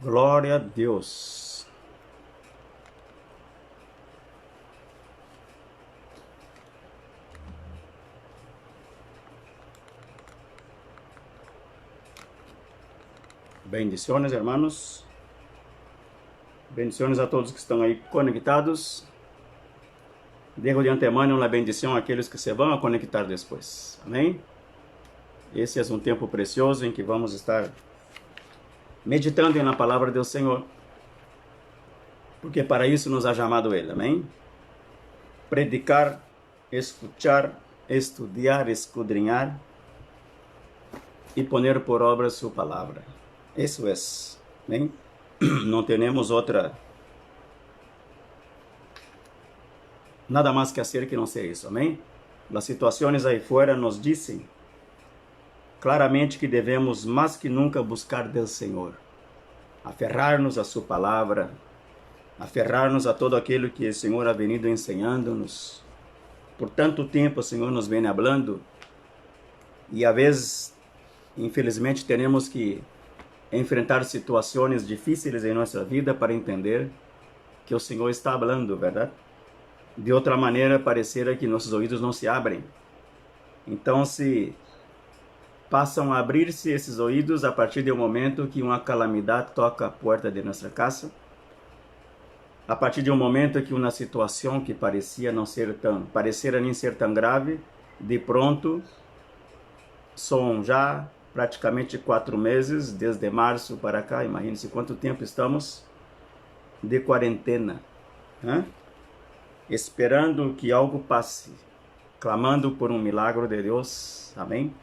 Glória a Deus. Bendiciones, hermanos. Bendiciones a todos que estão aí conectados. Dejo de antemano uma bendição àqueles que se vão a conectar depois. Amém? Esse é um tempo precioso em que vamos estar meditando na palavra do Senhor, porque para isso nos ha chamado Ele, amém? Predicar, escuchar, estudar, escudrinhar e poner por obra sua palavra. Isso é, amém? Não temos nada mais que fazer que não ser isso, amém? As situações aí fora nos dizem claramente que devemos mais que nunca buscar do Senhor, aferrar-nos a sua palavra, aferrar-nos a todo aquilo que o Senhor ha venido ensinando-nos. Por tanto tempo o Senhor nos vem falando e às vezes, infelizmente, temos que enfrentar situações difíceis em nossa vida para entender que o Senhor está falando, verdade? De outra maneira, parecerá que nossos ouvidos não se abrem. Então, se passam a abrir-se esses ouvidos a partir do momento que uma calamidade toca a porta de nossa casa, a partir de um momento que uma situação que parecia nem ser tão grave, de pronto, são já praticamente 4 meses, desde março para cá, imagine-se quanto tempo estamos de quarentena, né? Esperando que algo passe, clamando por um milagre de Deus, amém?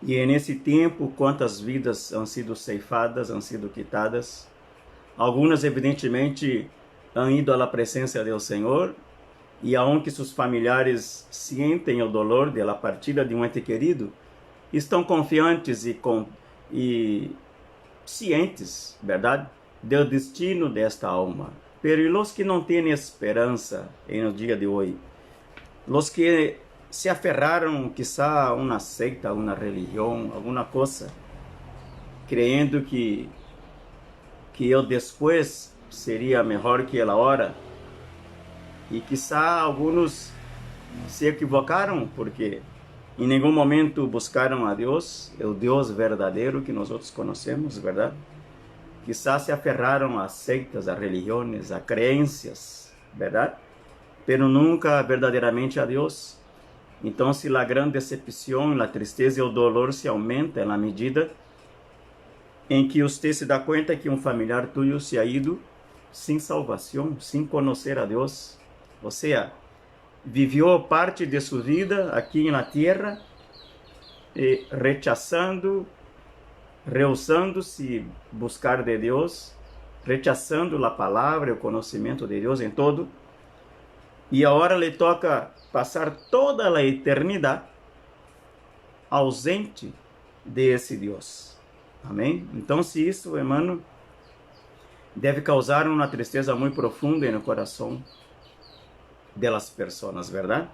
E nesse tempo, quantas vidas han sido ceifadas, han sido quitadas. Algumas, evidentemente, han ido à presença do Senhor, e aonde seus familiares sentem o dolor da partida de um ente querido, estão confiantes e cientes, verdade, do destino desta alma. Pero os que não têm esperança no dia de hoje, os que se aferraram quizá a uma seita, a uma religião, alguma coisa, crendo que eu depois seria melhor que ela hora, e quizá alguns se equivocaram porque em nenhum momento buscaram a Deus, o Deus verdadeiro que nós outros conhecemos, verdade? Quizá se aferraram a seitas, a religiões, a crenças, verdade? Pero nunca verdadeiramente a Deus. Então, se a grande decepção, a tristeza e o dolor se aumentam na medida em que você se dá conta que um familiar tuyo se ha ido sem salvação, sem conhecer a Deus. Ou seja, viveu parte de sua vida aqui na terra, rehusando-se buscar de Deus, rechazando a palavra, o conhecimento de Deus em todo, e agora lhe toca passar toda a eternidade ausente desse Deus. Amém? Então, se isso, irmão, deve causar uma tristeza muito profunda no coração delas pessoas, verdade?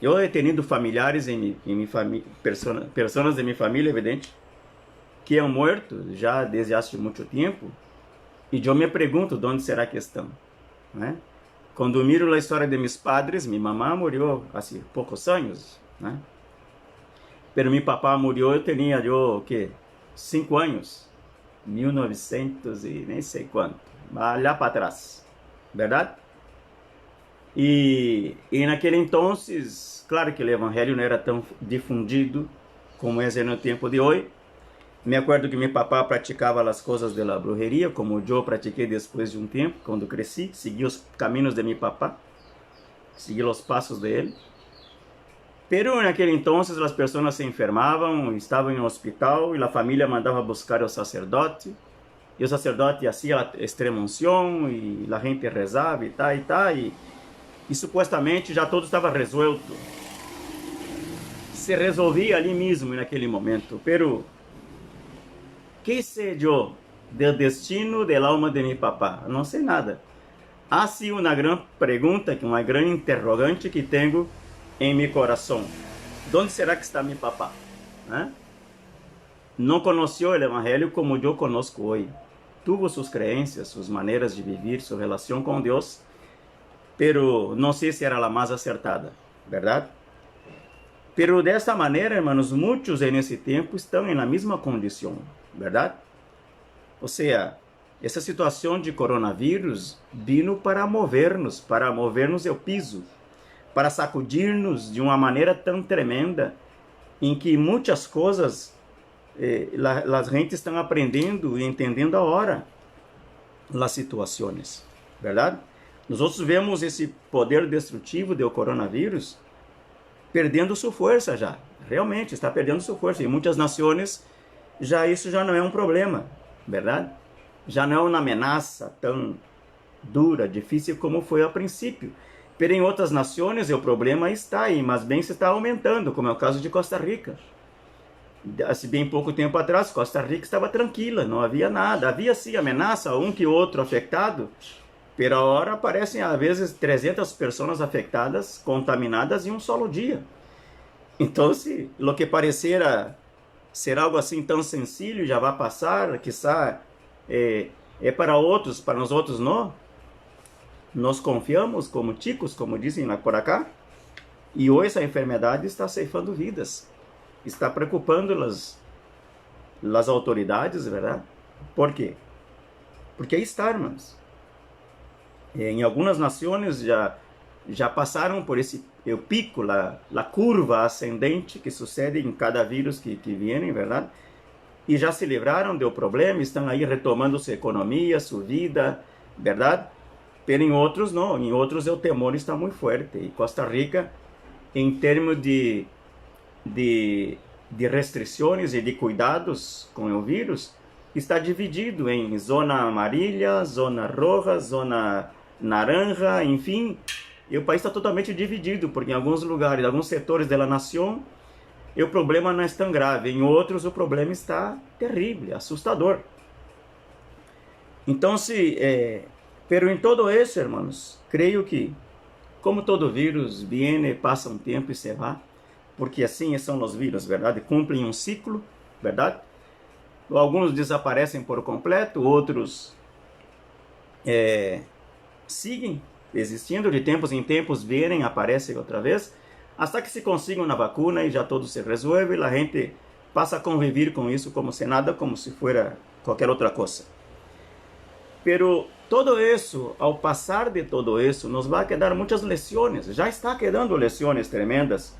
Eu he tenido familiares em minha família, pessoas de minha família, evidente, que han morto já desde há muito tempo, e eu me pergunto de onde será que estão, né? Quando miro a história de meus padres, minha mamã morreu há poucos anos, né? Pero meu papá morreu, eu tinha, o quê? 5 anos, 1900 e nem sei quanto, lá para trás, verdade? E naquele então, claro que o evangelho não era tão difundido como é no tempo de hoje. Me acordo que meu papá praticava as coisas da brujeria, como eu pratiquei depois de um tempo, quando cresci, segui os caminhos de meu papá, segui os passos dele. Pero naquele então as pessoas se enfermavam, estavam em um hospital, e a família mandava buscar o sacerdote, e o sacerdote fazia a extrema unção, e a gente rezava e supostamente já tudo estava resolto. Se resolvia ali mesmo naquele momento. Pero que sei eu do destino da alma de meu papá? Não sei nada. Há sim uma grande pergunta, uma grande interrogante que tenho em meu coração. Onde será que está meu papá? Não conheceu o evangelho como eu conosco hoje. Tuvo suas crenças, suas maneiras de viver, sua relação com Deus, pero não sei se era a mais acertada, verdade? Pero desta maneira, irmãos, muitos nesse tempo estão na mesma condição, verdade? Ou seja, essa situação de coronavírus vino para mover-nos o piso, para sacudir-nos de uma maneira tão tremenda, em que muitas coisas as gente estão aprendendo e entendendo agora as situações, verdade? Nós outros vemos esse poder destrutivo do coronavírus perdendo sua força já. Realmente está perdendo sua força. Em muitas nações isso já não é um problema, verdade? Já não é uma ameaça tão dura, difícil como foi a princípio. Pero em outras nações o problema está aí, mas bem se está aumentando, como é o caso de Costa Rica. Há bem pouco tempo atrás, Costa Rica estava tranquila, não havia nada. Havia sim ameaça, um que outro afetado, pero agora aparecem às vezes 300 pessoas afetadas, contaminadas em um solo dia. Então, se o que parecia ser algo assim tão sencillo já vai passar, quizá é para outros, para nós outros não. Nós confiamos como chicos, como dizem lá por acá, e hoje essa enfermidade está ceifando vidas, está preocupando as autoridades, verdade? Por quê? Porque aí está, irmãos. Em algumas nações já passaram por esse pico, a curva ascendente que sucede em cada vírus que vem, verdade? E já se livraram do problema, estão aí retomando sua economia, sua vida, verdade? Pero em outros não, em outros o temor está muito forte. E Costa Rica, em termos de restrições e de cuidados com o vírus, está dividido em zona amarilla, zona roja, zona naranja, enfim. E o país está totalmente dividido, porque em alguns lugares, em alguns setores da nação, o problema não é tão grave. Em outros, o problema está terrível, assustador. Então, pero em todo isso, irmãos, creio que, como todo vírus, vem, passa um tempo e se vai, porque assim são os vírus, verdade? Cumprem um ciclo, verdade? Alguns desaparecem por completo, outros seguem existindo, de tempos em tempos vêm, aparecem outra vez, até que se consiga uma vacuna e já tudo se resolve, a gente passa a conviver com isso como se nada, como se fosse qualquer outra coisa. Pero todo isso, ao passar de todo isso, nos vai quedar muitas lições, já está quedando lições tremendas,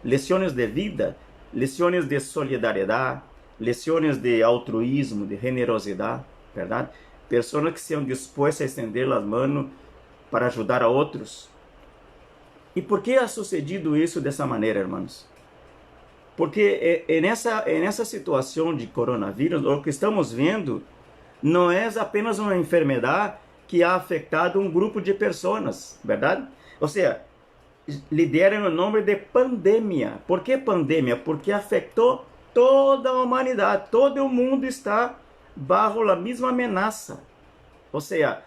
lições de vida, lições de solidariedade, lições de altruísmo, de generosidade, verdade? Pessoas que são dispostas a estender as mãos para ajudar a outros. E por que ha sucedido isso dessa maneira, irmãos? Porque nessa situação de coronavírus, o que estamos vendo não é apenas uma enfermidade que ha afetado um grupo de pessoas, verdade? Ou seja, lhe deram o nome de pandemia. Por que pandemia? Porque afetou toda a humanidade. Todo o mundo está bajo a mesma ameaça. Ou seja,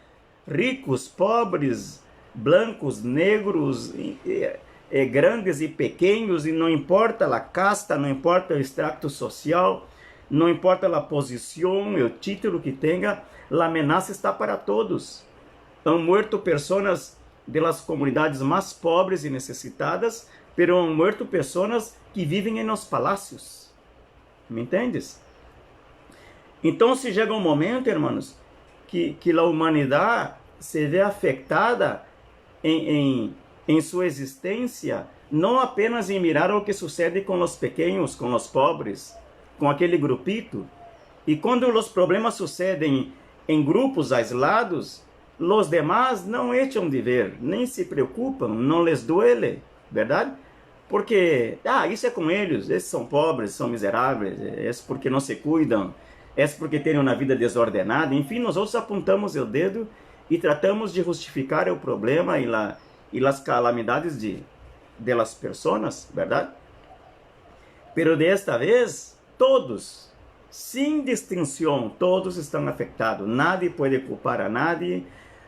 ricos, pobres, blancos, negros, grandes e pequenos, e não importa a casta, não importa o extrato social, não importa a posição e o título que tenha, a ameaça está para todos. Han muerto pessoas de las comunidades mais pobres e necessitadas, pero han muerto pessoas que vivem em los palácios. ¿Me entendes? Então, se chega um momento, irmãos, que a humanidade se vê afetada em sua existência, não apenas em mirar o que sucede com os pequenos, com os pobres, com aquele grupito. E quando os problemas sucedem em grupos aislados, os demais não echam de ver, nem se preocupam, não lhes duele, verdade? Porque, isso é com eles são pobres, são miseráveis, é porque não se cuidam, é porque têm uma vida desordenada. Enfim, nós outros apontamos o dedo e tratamos de justificar o problema e as calamidades de las pessoas, verdade? Pero desta vez, todos, sem distinção, todos estão afetados. Nadie pode culpar a nadie,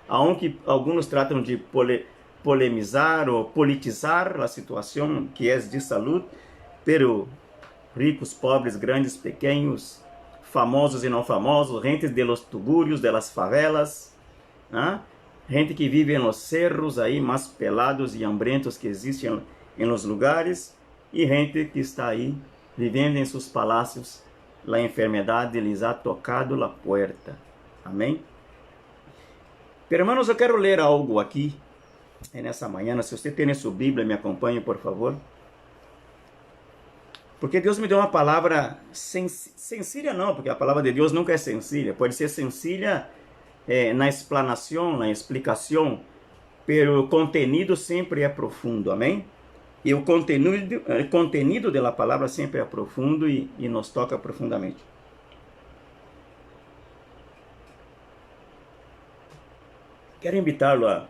aunque alguns tratam de polemizar ou politizar a situação que é de saúde, pero ricos, pobres, grandes, pequenos, famosos e não famosos, gente de los tubúrios, de las favelas, gente que vive nos cerros aí mais pelados e hambrentos que existem em los lugares, e gente que está aí vivendo em seus palácios. A enfermidade lhes ha tocado a puerta. Amém? Pero, hermanos, eu quero ler algo aqui nessa manhã. Se você tem sua Bíblia, me acompanhe, por favor. Porque Deus me deu uma palavra sencilla, não, porque a palavra de Deus nunca é sencilla. Pode ser sencilla na explanação, na explicação, pero o contenido sempre é profundo, amém? E o contenido da palavra sempre é profundo e nos toca profundamente. Quero invitá-lo a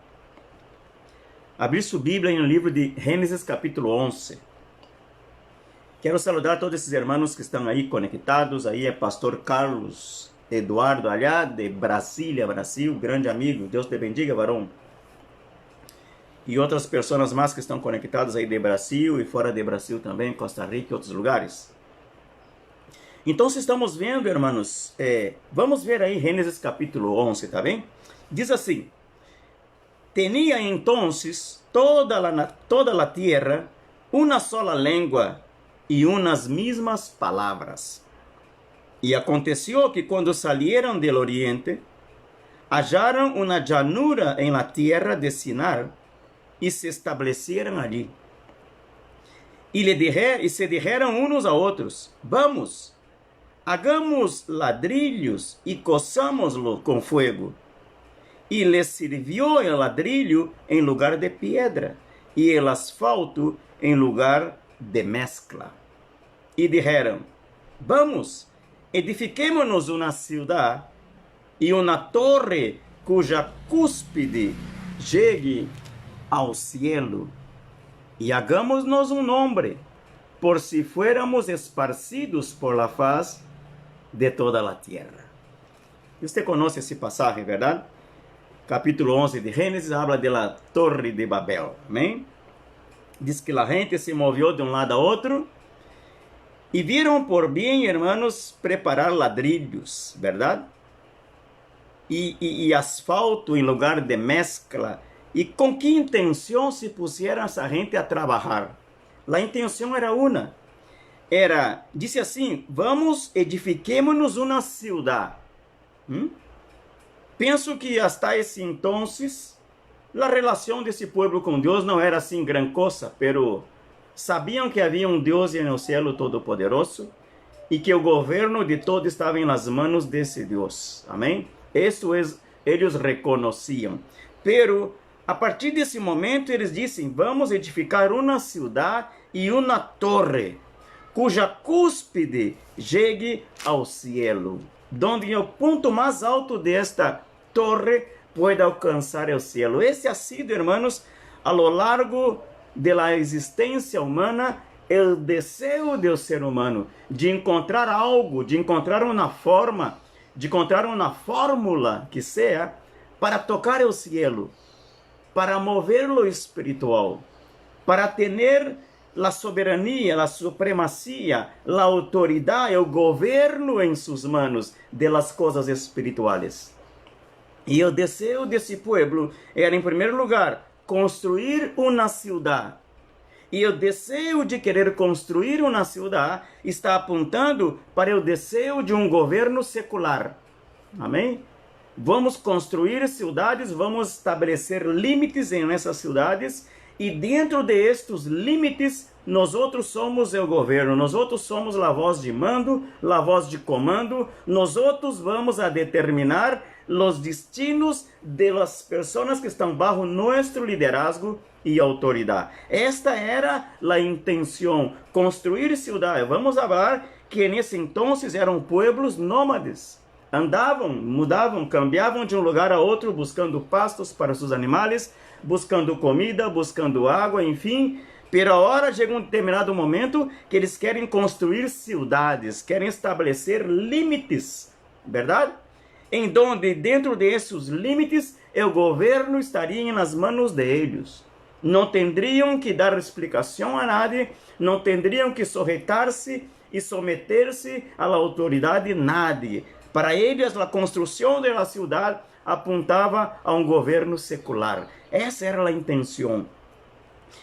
abrir sua Bíblia no livro de Gênesis capítulo 11. Quero saludar todos esses irmãos que estão aí conectados. Aí é pastor Carlos Eduardo Alhá, de Brasília, Brasil, grande amigo. Deus te bendiga, varão. E outras pessoas mais que estão conectadas aí de Brasil e fora de Brasil também, Costa Rica e outros lugares. Então, se estamos vendo, irmãos, vamos ver aí Gênesis capítulo 11, tá bem? Diz assim: Tenía entonces toda la tierra una sola lengua y unas mismas palabras. Y aconteció que cuando salieron del oriente, hallaron una llanura en la tierra de Sinar y se establecieron allí. Y se dijeron unos a otros: Vamos, hagamos ladrillos y cozámoslo con fuego. Y les sirvió el ladrillo en lugar de piedra y el asfalto en lugar de mezcla. Y dijeron: Vamos, edifiquémonos una ciudad y una torre cuya cúspide llegue ao cielo, y hagámonos un nombre, por si fuéramos esparcidos por la faz de toda la tierra. Usted conoce esse pasaje, ¿verdad? Capítulo 11 de Gênesis habla de la Torre de Babel, amém? Diz que a gente se moveu de um lado a outro e viram por bem, hermanos, preparar ladrilhos, verdade? E asfalto em lugar de mezcla. E com que intenção se puseram essa gente a trabalhar? A intenção era uma. Disse assim: Vamos, edifiquemos-nos uma cidade. Penso que hasta esse entonces a relação desse povo com Deus não era assim gran cosa, pero sabiam que havia um Deus no céu todo-poderoso e que o governo de todo estava nas mãos desse Deus. Amém? Isso eles reconheciam. Pero a partir desse momento eles dizem: Vamos edificar uma cidade e uma torre, cuja cúspide chegue ao cielo, donde o ponto mais alto desta torre pode alcançar o cielo. Esse ha sido, hermanos, a lo largo de la existência humana, o desejo do ser humano de encontrar algo, de encontrar uma forma, de encontrar uma fórmula que seja para tocar o cielo, para mover lo espiritual, para ter a soberania, a supremacia, a autoridade, o governo em suas mãos de las coisas espirituais. E o desejo desse povo era, em primeiro lugar, construir uma cidade. E o desejo de querer construir uma cidade está apontando para o desejo de um governo secular. Amém? Vamos construir cidades, vamos estabelecer limites em essas cidades, e dentro de estes limites, nós outros somos o governo, nós outros somos a voz de mando, a voz de comando, nós outros vamos a determinar os destinos de las pessoas que estão bajo nosso liderazgo e autoridade. Esta era a intenção, construir cidade. Vamos falar que nesse entonces eram pueblos nômades. Andavam, mudavam, cambiavam de um lugar a outro, buscando pastos para seus animais, buscando comida, buscando água, enfim. Pero agora chega um determinado momento que eles querem construir cidades, querem estabelecer limites, verdade? Em donde, dentro desses limites, o governo estaria nas mãos de eles. Não teriam que dar explicação a nadie, não teriam que sujeitar-se e someter-se à autoridade de nadie. Para eles, a construção da cidade apontava a um governo secular. Essa era a intenção.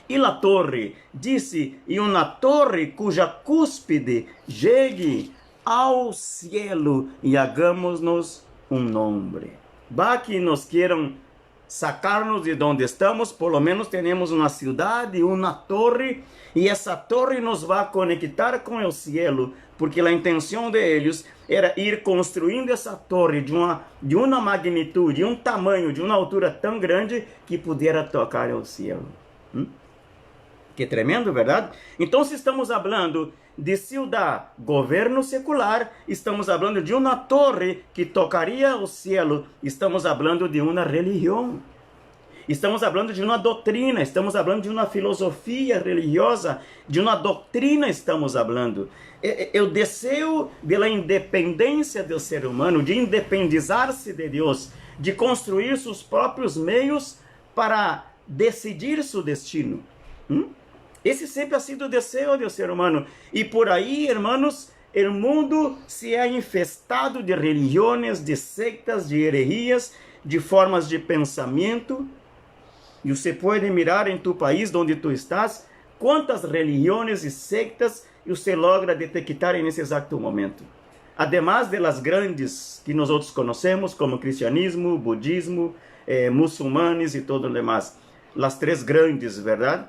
E a torre, disse, e uma torre cuja cúspide chegue ao cielo e hagamos-nos um nome. Vá que nos queiram sacarnos de onde estamos, por lo menos temos uma cidade, uma torre, e essa torre nos vai conectar com o cielo, porque a intenção de eles era ir construindo essa torre de uma magnitude, de um tamanho, de uma altura tão grande que pudesse tocar o cielo. Que tremendo, verdade? Então, se estamos falando de ciudad, governo secular, estamos falando de uma torre que tocaria o cielo, estamos falando de uma religião, estamos falando de uma doutrina, estamos falando de uma filosofia religiosa, de uma doutrina estamos falando. O desejo da independência do ser humano, de independizar-se de Deus, de construir seus próprios meios para decidir seu destino. Esse sempre ha sido o desejo do ser humano. E por aí, hermanos, o mundo se é infestado de religiões, de sectas, de heresias, de formas de pensamento. E você pode mirar em tu país, onde tu estás, quantas religiões e sectas você logra detectar nesse exato momento. Además de las grandes que nós outros conhecemos, como cristianismo, budismo, muçulmanes e todo o demais. Las três grandes, verdade?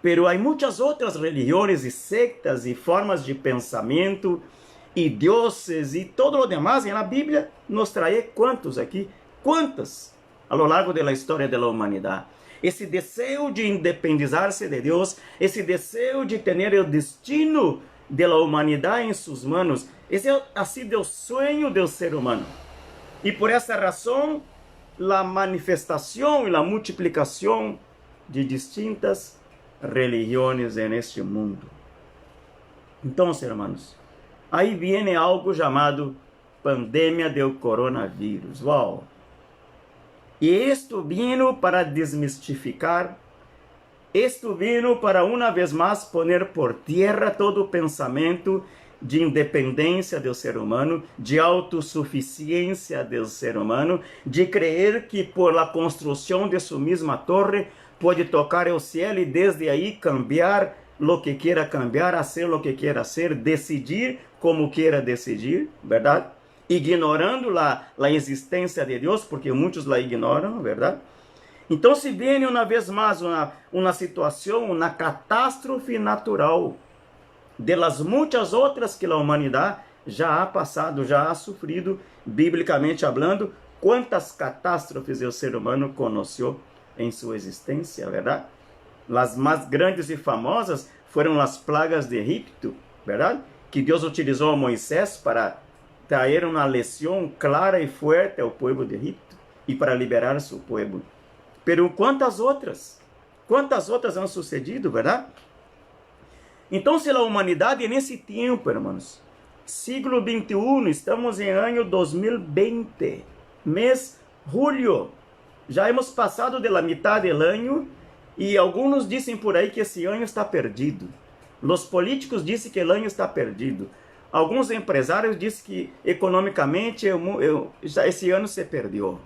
Pero há muitas outras religiões e sectas e formas de pensamento e deuses e todo o demais. E na Bíblia nos traz quantos aqui? Quantas? A lo largo da história da humanidade. Esse desejo de independizar-se de Deus, esse desejo de ter o destino da humanidade em suas mãos, esse ha sido o sonho do ser humano. E por essa razão, a manifestação e a multiplicação de distintas religiões neste mundo. Então, hermanos, aí vem algo chamado pandemia do coronavírus. Uau! E isto vino para desmistificar, isto vino para uma vez mais poner por terra todo o pensamento de independência do ser humano, de autossuficiência do ser humano, de crer que por la construção de sua mesma torre pode tocar o cielo e desde aí cambiar lo que quiera cambiar, hacer lo que quiera hacer, decidir como quiera decidir, verdade? Ignorando a existência de Deus, porque muitos la ignoram, verdade? Então se vem uma vez mais uma situação, uma catástrofe natural, de las muitas outras que a humanidade já ha passado, já ha sofrido, biblicamente falando, quantas catástrofes o ser humano conheceu em sua existência, verdade? As mais grandes e famosas foram as plagas de Egipto, verdade? Que Deus utilizou a Moisés para trazer uma lição clara e forte ao povo de Egipto e para liberar seu povo. Pero quantas outras han sucedido, verdade? Então, se a humanidade nesse tempo, irmãos, século 21, estamos em ano 2020, mês julho, já hemos passado da metade do ano e alguns dizem por aí que esse ano está perdido. Os políticos dizem que o ano está perdido. Alguns empresários dizem que economicamente esse ano se perdeu.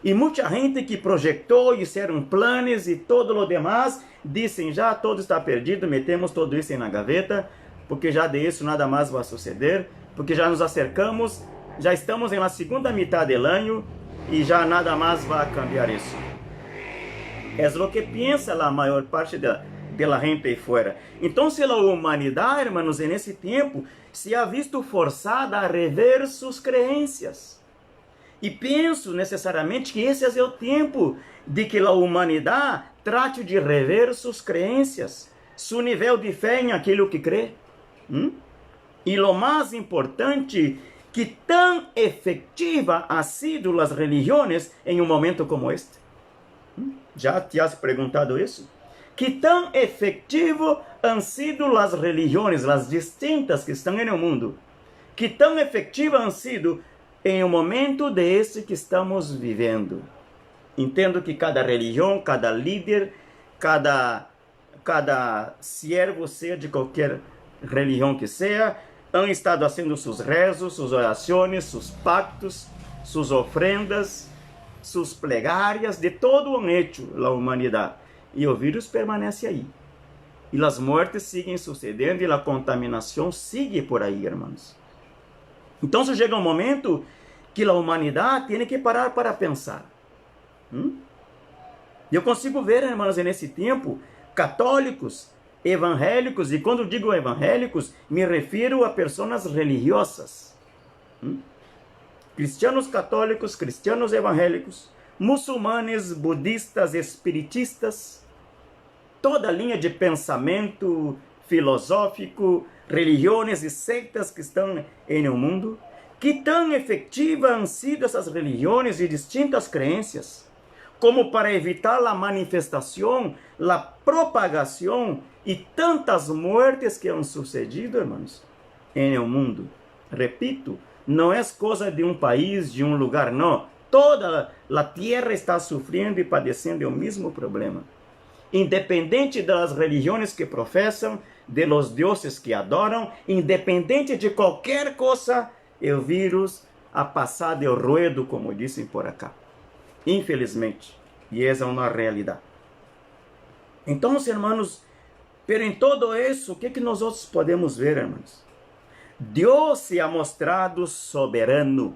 E muita gente que projetou, fizeram planos e todo o demais, dizem já tudo está perdido, metemos tudo isso na gaveta, porque já de isso nada mais vai suceder, porque já nos acercamos, já estamos na segunda metade do ano e já nada mais vai cambiar isso. É o que pensa a maior parte da gente aí fora. Então, se a humanidade, hermanos, nesse tempo, se ha visto forçada a rever suas crenças. E penso necessariamente que esse é o tempo de que a humanidade trate de rever suas crenças, seu nível de fé em aquilo que crê. E o mais importante, que tão efetiva ha sido as religiões em um momento como este. Já te has perguntado isso? Que tão efetivo han sido as religiões, as distintas que estão no mundo? Que tão efetivas han sido em um momento desse que estamos vivendo? Entendo que cada religião, cada líder, cada servo, seja de qualquer religião que seja, han estado fazendo seus rezos, suas orações, seus pactos, suas ofrendas, suas plegárias, de todo o hecho a humanidade. E o vírus permanece aí. E as mortes seguem sucedendo e a contaminação sigue por aí, irmãos. Então chega um momento que a humanidade tem que parar para pensar. Eu consigo ver, irmãos, nesse tempo, católicos, evangélicos, e quando digo evangélicos, me refiro a pessoas religiosas. Cristianos católicos, cristianos evangélicos, muçulmanes, budistas, espiritistas, toda a linha de pensamento filosófico, religiões e sectas que estão no mundo, que tão efetivas han sido essas religiões e distintas crenças, como para evitar a manifestação, a propagação e tantas mortes que han sucedido, irmãos, no mundo. Repito, não é coisa de um país, de um lugar, não. Toda a terra está sofrendo e padecendo o mesmo problema. Independente das religiões que professam, de los deuses que adoram, independente de qualquer coisa, o vírus ha passado o ruedo, como dizem por acá. Infelizmente. E essa é uma realidade. Então, irmãos, pero em todo isso, o que nós outros podemos ver, irmãos? Deus se ha mostrado soberano.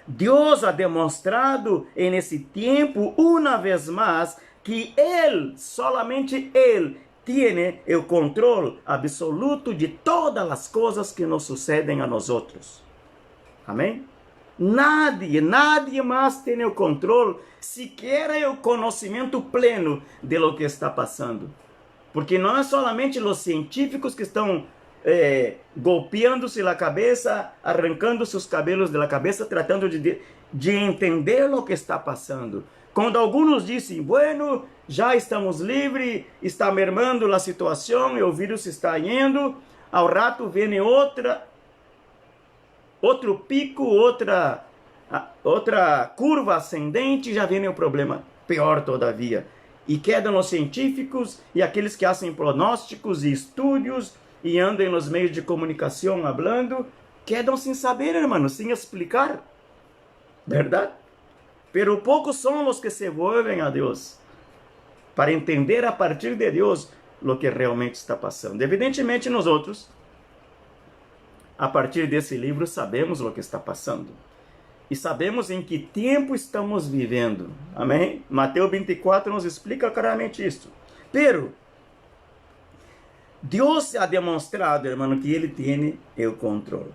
Deus ha demonstrado nesse tempo, uma vez mais, que Ele, solamente Ele, tem o controle absoluto de todas as coisas que nos sucedem a nós outros. Amém? Nadie mais tem o controle, sequer o conhecimento pleno de lo que está passando. Porque não é somente os científicos que estão golpeando-se na cabeça, arrancando seus cabelos da cabeça, tratando de entender o que está passando. Quando alguns dizem, bueno, já estamos livres, está mermando a situação, e o vírus está indo, ao rato vem outro pico, outra curva ascendente, já vem o problema, pior todavia. E quedam os científicos e aqueles que fazem prognósticos e estudos e andam nos meios de comunicação falando, quedam sem saber, irmãos, sem explicar. Verdade? Pero poucos são os que se volvem a Deus para entender a partir de Deus o que realmente está passando. Evidentemente, nós outros, a partir desse livro, sabemos o que está passando. E sabemos em que tempo estamos vivendo. Amém? Mateus 24 nos explica claramente isso. Pero, Deus ha demonstrado, irmão, que Ele tem o controle.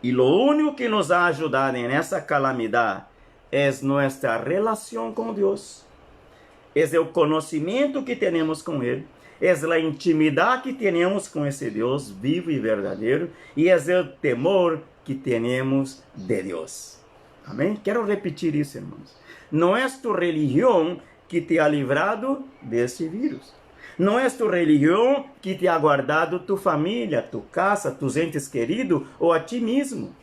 E o único que nos ha ajudado nessa calamidade é nossa relação com Deus. É o conhecimento que temos com Ele. É a intimidade que temos com esse Deus vivo e verdadeiro. E é o temor que temos de Deus. Amém? Quero repetir isso, irmãos. Não é tu religião que te ha livrado desse vírus. Não é tu religião que te ha guardado tu família, tu casa, tus entes queridos ou a ti mesmo.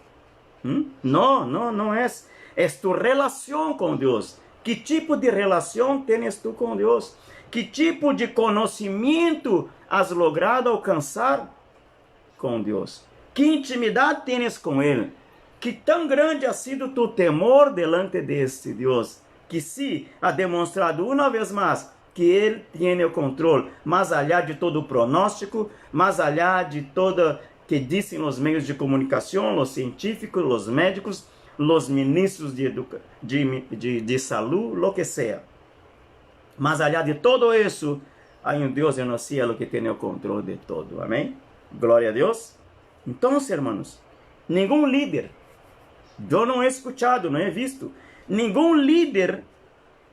Não é. É tu relação com Deus. Que tipo de relação tens tu com Deus? Que tipo de conhecimento has logrado alcançar com Deus? Que intimidade tens com Ele? Que tão grande ha sido tu temor delante deste Deus, que se ha demonstrado uma vez mais que Ele tem o controle, mais allá de todo o pronóstico, mais allá de toda que dizem os meios de comunicação, os científicos, os médicos, os ministros de saúde, lo que seja. Mas allá de todo isso, há um Deus no cielo que tem o controle de todo. Amém? Glória a Deus. Então, irmãos, nenhum líder, eu não he escuchado, não he visto, nenhum líder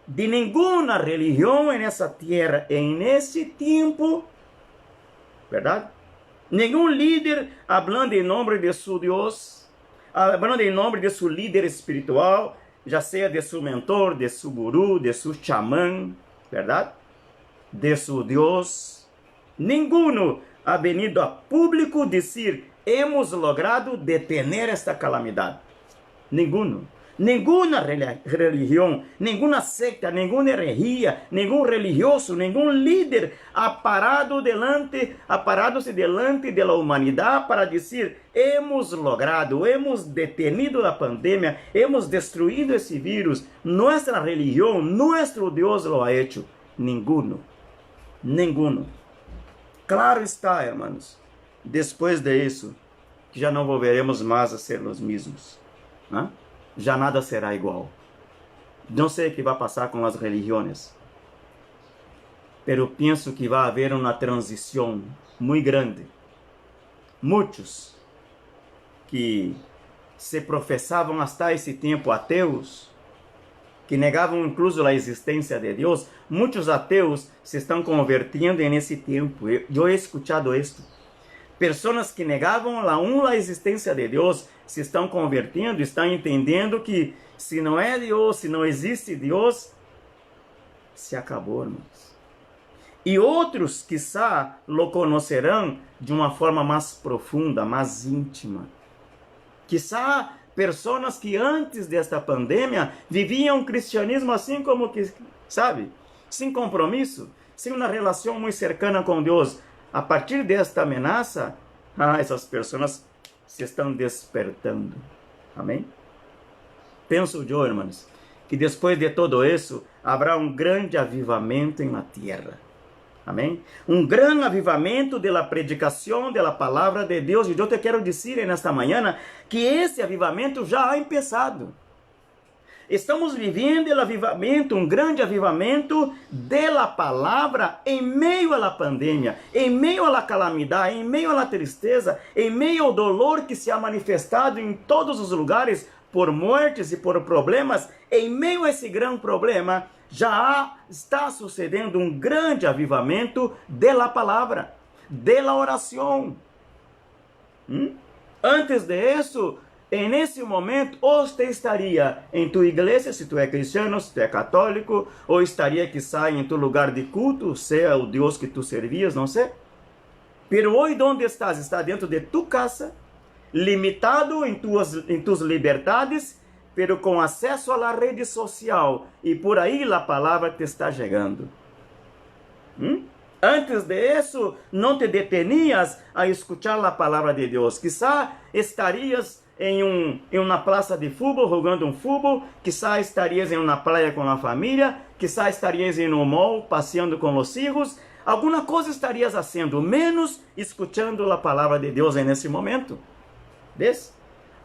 de nenhuma religião nessa terra em esse tempo, verdade? Nenhum líder falando em nome de seu Deus, falando em nome de seu líder espiritual, já seja de seu mentor, de seu guru, de seu xamã, verdade? De seu Deus. Nenhum ha venido a público dizer, hemos logrado detener esta calamidade. Nenhum. Nenhuma religião, nenhuma secta, nenhuma herejia, nenhum religioso, nenhum líder ha parado-se delante da humanidade para dizer, hemos logrado, hemos detenido a pandemia, hemos destruído esse vírus, nossa religião, nosso Deus lo ha hecho. Nenhum. Claro está, irmãos, depois de isso, que já não volveremos mais a ser os mesmos. Já nada será igual. Não sei o que vai passar com as religiões, pero penso que vai haver uma transição muito grande. Muitos que se professavam até esse tempo ateus, que negavam incluso a existência de Deus, muitos ateus se estão convertendo nesse tempo. Eu he escuchado isto. Pessoas que negavam a existência de Deus se estão convertendo, estão entendendo que se não é Deus, se não existe Deus, se acabou, irmãos. E outros, quizá, lo conhecerão de uma forma mais profunda, mais íntima. Quizá pessoas que antes desta pandemia viviam o cristianismo assim como que, sabe, sem compromisso, sem uma relação muito cercana com Deus. A partir desta ameaça, essas pessoas se estão despertando. Amém? Penso eu, irmãos, que depois de todo isso, haverá um grande avivamento na terra. Amém? Um grande avivamento da predicação da palavra de Deus. E eu te quero dizer nesta manhã que esse avivamento já ha começado. Estamos vivendo o avivamento, um grande avivamento da palavra em meio à pandemia, em meio à calamidade, em meio à tristeza, em meio ao dolor que se ha manifestado em todos os lugares por mortes e por problemas. Em meio a esse grande problema, já está sucedendo um grande avivamento da palavra, da oração. Antes disso, nesse momento, ou você estaria em tua igreja, se tu é cristiano, se tu é católico, ou estaria quizá em tu lugar de culto, seja o Deus que tu servias, não sei. Pero hoje, onde estás? Está dentro de tu casa, limitado em tuas liberdades, pero com acesso à rede social, e por aí a palavra te está chegando. Antes disso, não te detenias a escutar a palavra de Deus. Quizá estarias em uma praça de futebol, jogando um futebol, quizá estarias em uma praia com a família, quizá estarias em um mall, passeando com os filhos. Alguma coisa estarias fazendo, menos escutando a palavra de Deus nesse momento. ¿Ves?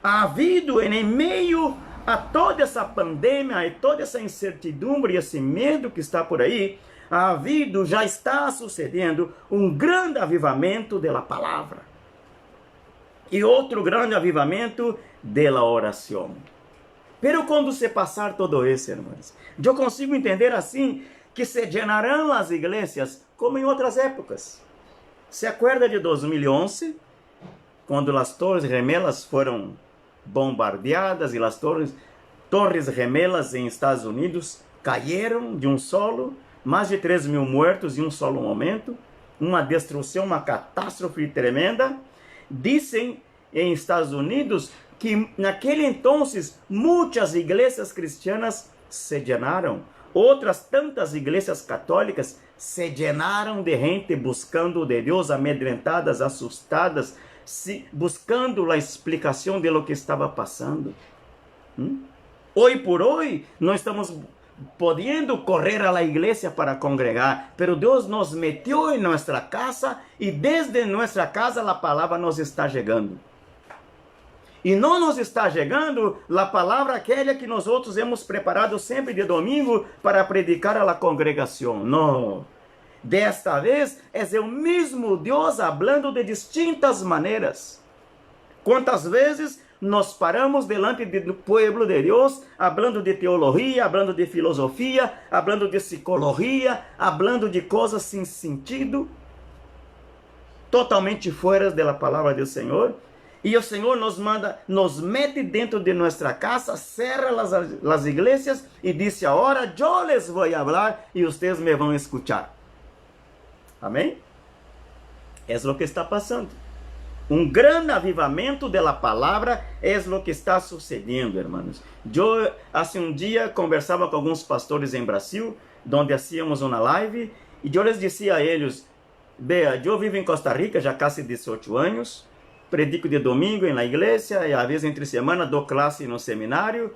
Ha havido em meio a toda essa pandemia e toda essa incertidumbre e esse medo que está por aí, já está sucedendo um grande avivamento da palavra. E outro grande avivamento da oração. Pero quando se passar todo isso, irmãos, eu consigo entender assim que se llenarão as igrejas como em outras épocas. Se acorda de 2011, quando as Torres Gemelas foram bombardeadas e as torres gemelas em Estados Unidos caíram de um solo, mais de 3.000 mortos em um solo momento, uma destruição, uma catástrofe tremenda. Dizem em Estados Unidos que naquele entonces muitas igrejas cristianas se llenaram, outras tantas igrejas católicas se llenaram de gente buscando de Deus, amedrentadas, assustadas, buscando a explicação de lo que estava passando. Hoje por hoje, nós estamos podendo correr à igreja para congregar, pero Deus nos meteu em nossa casa e desde nossa casa a palavra nos está chegando. E não nos está chegando a palavra aquela que nós outros hemos preparado sempre de domingo para predicar a la congregação. Não. Desta vez é o mesmo Deus falando de distintas maneiras. Quantas vezes nós paramos delante do povo de Deus, falando de teologia, falando de filosofia, falando de psicologia, falando de coisas sem sentido, totalmente fora da palavra do Senhor. E o Senhor nos mete dentro de nossa casa, cerra as igrejas e diz: agora eu les vou falar e vocês me vão escutar. Amém? É o que está passando. Um grande avivamento da palavra é o que está sucedendo, irmãos. Eu, há um dia, conversava com alguns pastores em Brasil, onde hacíamos uma live, e eu les dizia a eles: vea, eu vivo em Costa Rica já quase 18 anos, predico de domingo na igreja, e às vezes entre semana dou classe no seminário,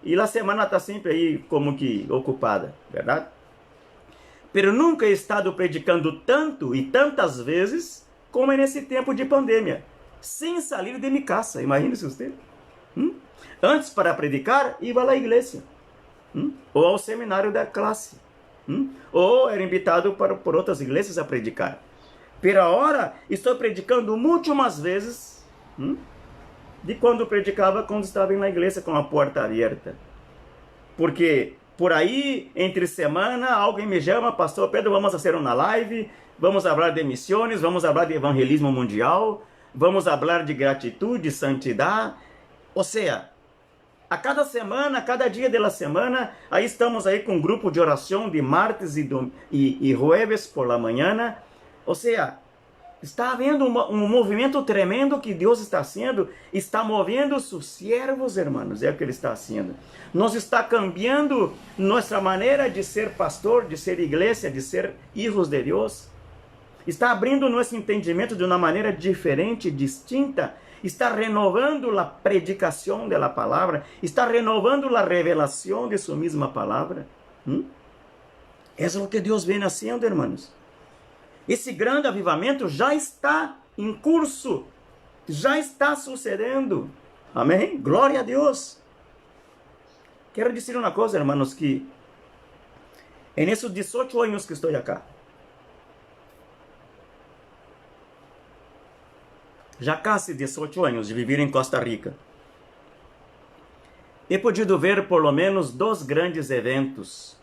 e a semana está sempre aí como que ocupada, verdade? Pero nunca he estado predicando tanto e tantas vezes como nesse tempo de pandemia, sem sair de minha casa. Imagine-se você. Antes, para predicar, ia à igreja. ou ao seminário da classe, ou era invitado por outras igrejas a predicar. Pero agora estou predicando muito mais vezes de quando predicava quando estava na igreja com a porta aberta. Porque por aí, entre semana, alguém me chama, pastor Pedro, vamos fazer uma live, vamos falar de missões, vamos falar de evangelismo mundial, vamos falar de gratidão, de santidade. Ou seja, a cada semana, a cada dia da semana, aí estamos aí com um grupo de oração de martes e jueves por la manhã. Ou seja, está havendo um movimento tremendo que Deus está haciendo, está movendo seus servos, hermanos, é o que Ele está haciendo. Nos está cambiando nossa maneira de ser pastor, de ser igreja, de ser hijos de Deus. Está abrindo nosso entendimento de uma maneira diferente, distinta. Está renovando a predicação da palavra, está renovando a revelação de sua mesma palavra. Isso é o que Deus vem haciendo, hermanos. Esse grande avivamento já está em curso, já está sucedendo. Amém? Glória a Deus. Quero dizer uma coisa, hermanos, que nesses 18 anos que estou aqui, já quase 18 anos de viver em Costa Rica, he podido ver por lo menos 2 grandes eventos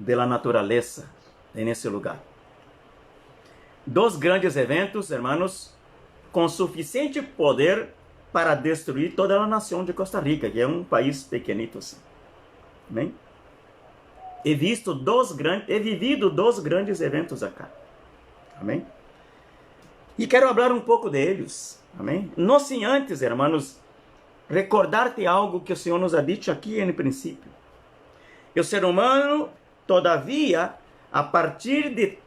da natureza nesse lugar. 2 grandes eventos, hermanos, com suficiente poder para destruir toda a nação de Costa Rica, que é um país pequenito assim. Amém? He vivido 2 grandes eventos acá. Amém? E quero falar um pouco deles. Amém? Não sem antes, hermanos, recordar-te algo que o Senhor nos ha dicho aqui no princípio. O ser humano, todavia, a partir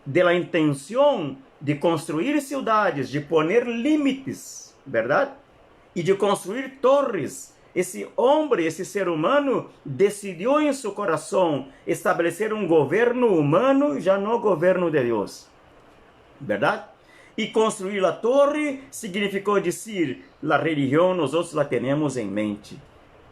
da intenção de construir cidades, de poner limites, verdade? E de construir torres, esse homem, esse ser humano, decidiu em seu coração estabelecer um governo humano, já não governo de Deus. Verdade? E construir a torre significou dizer, a religião nós outros la temos em mente.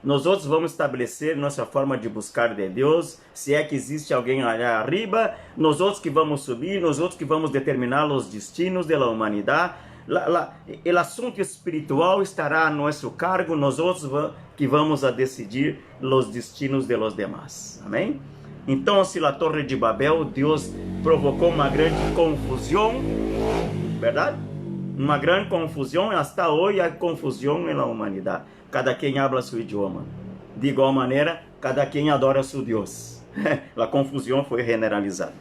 Nós outros vamos estabelecer nossa forma de buscar de Deus, se é que existe alguém allá arriba, nós outros que vamos subir, nós outros que vamos determinar os destinos da humanidade. O assunto espiritual estará a nosso cargo, nós outros que vamos a decidir os destinos de los demás. Amém? Então, se a Torre de Babel, Deus provocou uma grande confusão, verdade? Uma grande confusão, hasta hoje há confusão na humanidade. Cada quem habla seu idioma. De igual maneira, cada quem adora seu Deus. A confusão foi generalizada.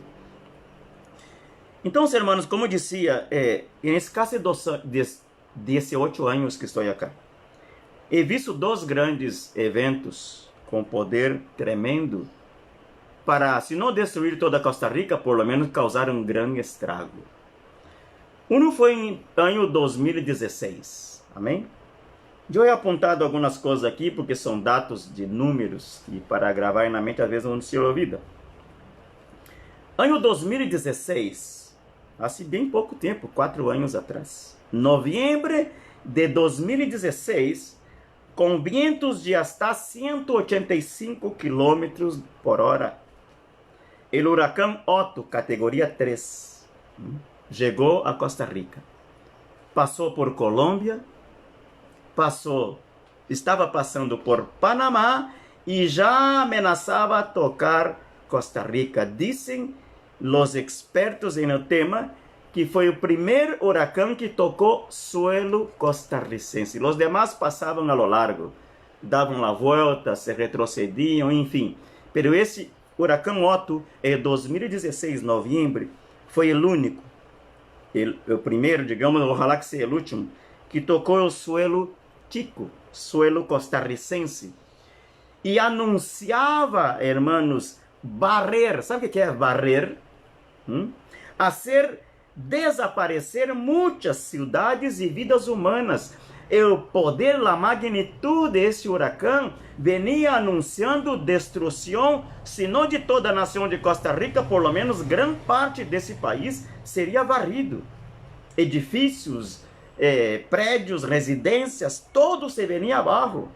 Então, hermanos, como dizia, nesse caso de 18 anos que estou aqui, he visto 2 grandes eventos com poder tremendo para, se não destruir toda Costa Rica, por lo menos causar um grande estrago. Um foi em ano 2016, amém? Eu he apontado algumas coisas aqui, porque são dados de números, e para gravar na mente, às vezes não se olvida. Ano 2016, há bem pouco tempo, 4 anos atrás, novembro de 2016, com ventos de hasta 185 km por hora, o huracão Otto, categoria 3, chegou a Costa Rica. Passou por Colômbia, estava passando por Panamá e já ameaçava tocar Costa Rica. Dizem os expertos no tema que foi o primeiro huracão que tocou solo costarricense. Os demais passavam a lo largo, davam a volta, se retrocediam, enfim. Pero esse huracão Otto, em 2016, novembro, foi o único, o primeiro, digamos, ojalá que seja o último, que tocou o suelo tico, suelo costarricense, e anunciava, hermanos, barrer, sabe o que é barrer? Hacer desaparecer muitas cidades e vidas humanas. O poder, a magnitude desse huracão venia anunciando destruição, se não de toda a nação de Costa Rica, por lo menos grande parte desse país seria varrido. Edifícios, prédios, residências, todo se venia abaixo.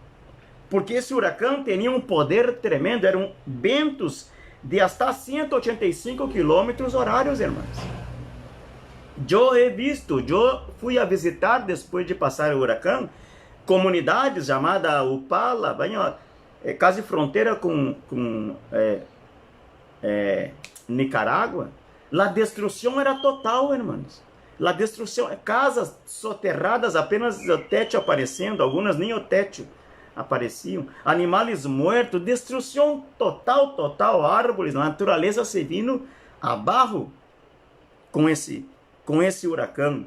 porque esse huracão tinha um poder tremendo, eram ventos de até 185 quilômetros horários, irmãos. Eu fui a visitar, depois de passar o huracão, comunidades chamadas Upala, quase fronteira com Nicarágua. A destruição era total, irmãos. A destruição, casas soterradas, apenas o teto aparecendo, algumas nem o teto apareciam, animais mortos, destruição total, árvores, a natureza se vindo abaixo com esse huracão.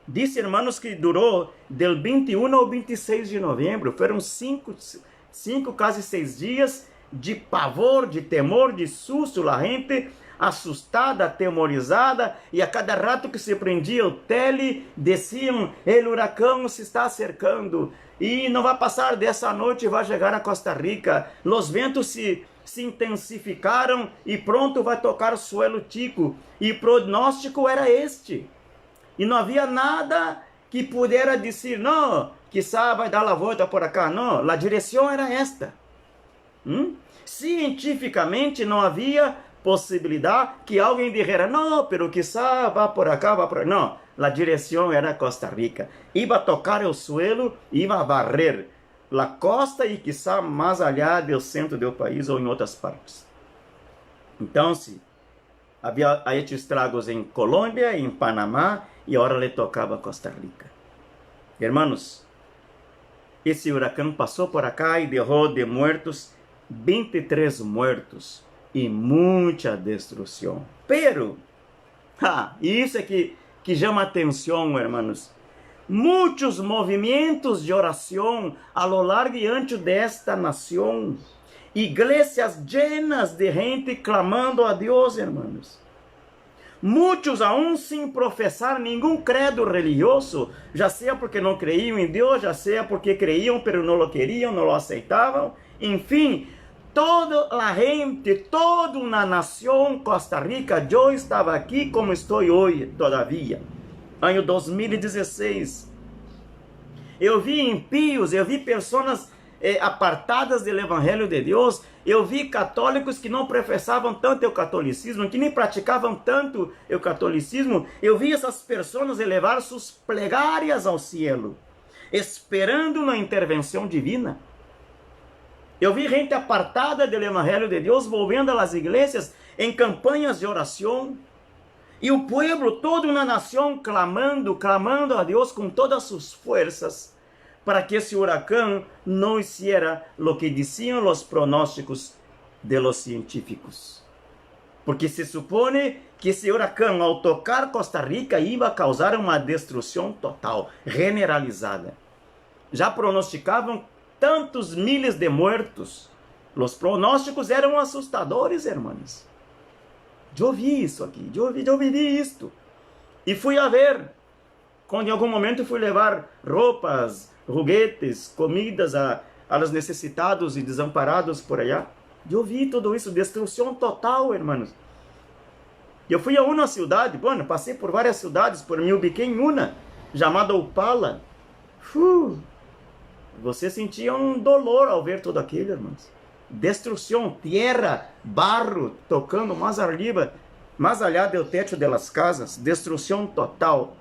Disse, irmãos, que durou del 21 ao 26 de novembro, foram cinco, quase 6 dias de pavor, de temor, de susto, a gente assustada, atemorizada, e a cada rato que se prendia o tele, desciam, o huracão se está acercando, e não vai passar dessa noite, vai chegar a Costa Rica, os ventos se intensificaram, e pronto vai tocar o suelo tico, e o prognóstico era este, e não havia nada que pudesse dizer, não, quizá vai dar a volta por acá, não, a direção era esta. Cientificamente não havia possibilidade que alguém dijera, não, pero quizá vá por acá, vá por... Não, a direção era Costa Rica. Iba a tocar o suelo, iba a barrer a costa e quizá mais allá do centro do país ou em outras partes. Então, havia hecho estragos em Colômbia, em Panamá, e agora lhe tocava Costa Rica. Hermanos, esse huracão passou por acá e derrubou de mortos 23 muertos e muita destruição. Pero, isso é que chama atenção, hermanos. Muitos movimentos de oração a lo largo e ancho desta nação. Iglesias llenas de gente clamando a Deus, hermanos. Muitos aún sem professar nenhum credo religioso, já seja porque não creiam em Deus, já seja porque creiam, pero não lo queriam, não lo aceitavam. Enfim, toda a gente, toda uma nação, Costa Rica, eu estava aqui como estou hoje, todavia. Ano 2016. Eu vi impíos, eu vi pessoas apartadas do Evangelho de Deus, eu vi católicos que não professavam tanto o catolicismo, que nem praticavam tanto o catolicismo, eu vi essas pessoas elevar suas plegarias ao cielo, esperando uma intervenção divina. Eu vi gente apartada do Evangelho de Deus, volvendo às igrejas em campanhas de oração, e o povo, toda uma nação, clamando a Deus com todas suas forças, para que esse huracão não hiciera lo que diziam os pronósticos de los científicos. Porque se supone que esse huracão, ao tocar Costa Rica, ia causar uma destruição total, generalizada. Já pronosticavam tantos miles de muertos. Os pronósticos eram assustadores, irmãos. Eu vi isso aqui, eu vivi isto. E fui a ver, quando em algum momento fui levar roupas, juguetes, comidas a los necessitados e desamparados por allá. Eu vi tudo isso, destruição total, irmãos. Eu fui a uma cidade, passei por várias cidades, por me ubiquei em uma, chamada Upala. Você sentia um dolor ao ver tudo aquilo, irmãos. Destruição, terra, barro, tocando mais arriba, mais allá do teto das casas, destruição total.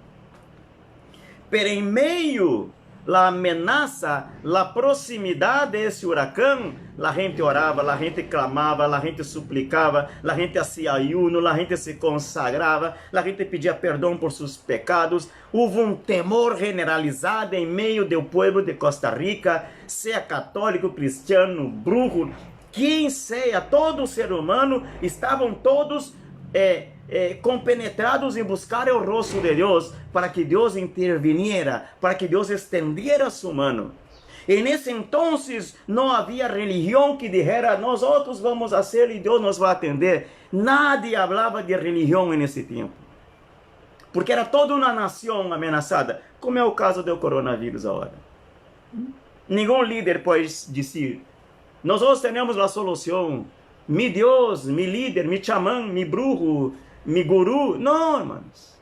Pero em meio a ameaça, a proximidade desse huracão, a gente orava, a gente clamava, a gente suplicava, a gente hacía ayuno, a gente se consagrava, a gente pedia perdão por seus pecados. Houve um temor generalizado em meio do povo de Costa Rica, seja católico, cristiano, brujo, quem seja, todo ser humano, estavam todos compenetrados em buscar o rosto de Deus, para que Deus interviniera, para que Deus estendiera sua mão. E nesse entonces não havia religião que dijera, nós outros vamos fazer e Deus nos vai atender. Nadie falava de religião nesse tempo, porque era toda uma nação ameaçada, como é o caso do coronavírus agora. Nenhum líder pode dizer, nós temos a solução, mi Deus, mi líder, mi chamán, mi brujo, mi guru. Não, irmãos.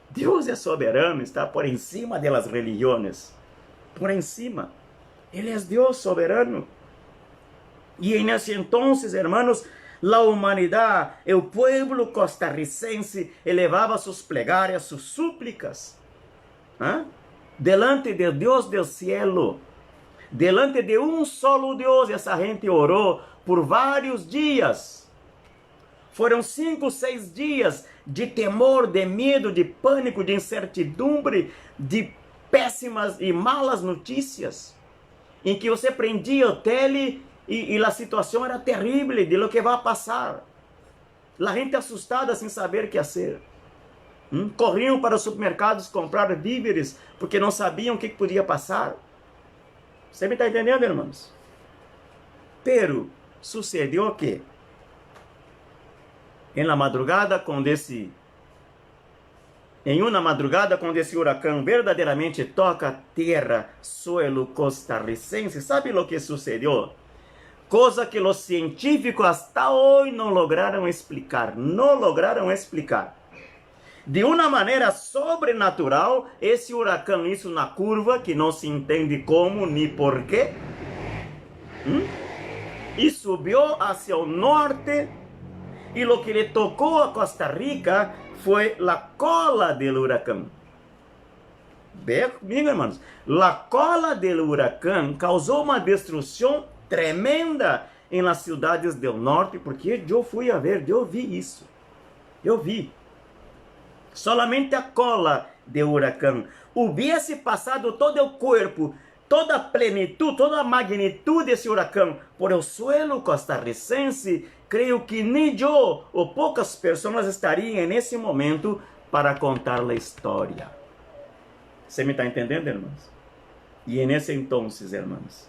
Deus é soberano, está por cima das religiões. Por cima. Ele é Deus soberano. E en ese entonces, hermanos, la humanidad, el pueblo costarricense, elevaba sus plegarias, sus súplicas, delante de Dios del cielo, delante de un solo Dios. Essa gente orou por vários dias. Foram 5, 6 dias de temor, de medo, de pânico, de incertidumbre, de péssimas e malas notícias, em que você prendia o tele e a situação era terrível de lo que vai passar. A gente assustada sem saber o que fazer. Corriam para os supermercados comprar víveres porque não sabiam o que podia passar. Você me está entendendo, irmãos? Pero sucedeu que em uma madrugada quando esse huracão verdadeiramente toca a terra, suelo costarricense, sabe o que sucedeu? Coisa que os científicos hasta hoje não lograram explicar. De uma maneira sobrenatural, esse huracão hizo na curva que não se entende como nem porquê, e subiu hacia o norte, e o que lhe tocou a Costa Rica foi a cola do huracão. Veja comigo, irmãos. A cola do huracão causou uma destruição tremenda em las cidades do norte, porque eu fui a ver, eu vi isso. Eu vi. Solamente a cola do huracão hubiese passado todo o corpo, toda a plenitude, toda a magnitude desse huracão por el suelo costarricense, creio que nem eu ou poucas pessoas estariam nesse momento para contar a história. Você me está entendendo, irmãos? E nesse entonces, irmãos,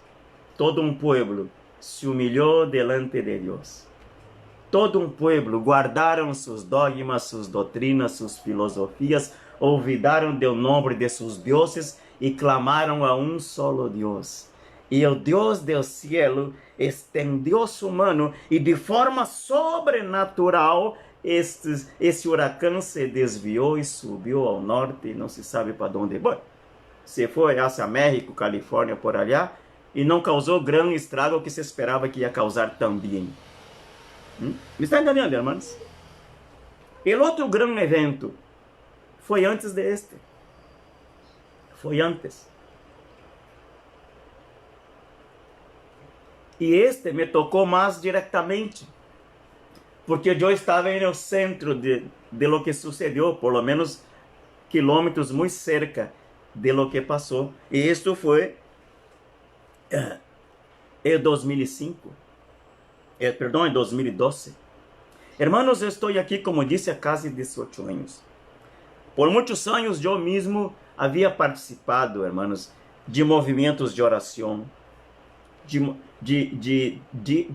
todo um pueblo se humilhou delante de Deus. Todo um pueblo guardaram seus dogmas, suas doutrinas, suas filosofias, olvidaram do nome de seus deuses e clamaram a um solo Deus. E o Deus do cielo estendeu sua mão e de forma sobrenatural esse huracão se desviou e subiu ao norte, não se sabe para onde. Bom, se foi hacia México, Califórnia, por allá, e não causou grande estrago que se esperava que ia causar também. Me está entendendo, irmãos? O outro grande evento foi antes deste. Foi antes. E este me tocou mais diretamente, porque eu estava no centro de lo que sucedeu, por lo menos quilômetros muito cerca de lo que passou. E isto foi em 2005. Perdão, em 2012. Hermanos, eu estou aqui, como disse, há quase 18 anos. Por muitos anos, eu mesmo havia participado, hermanos, de movimentos de oração, de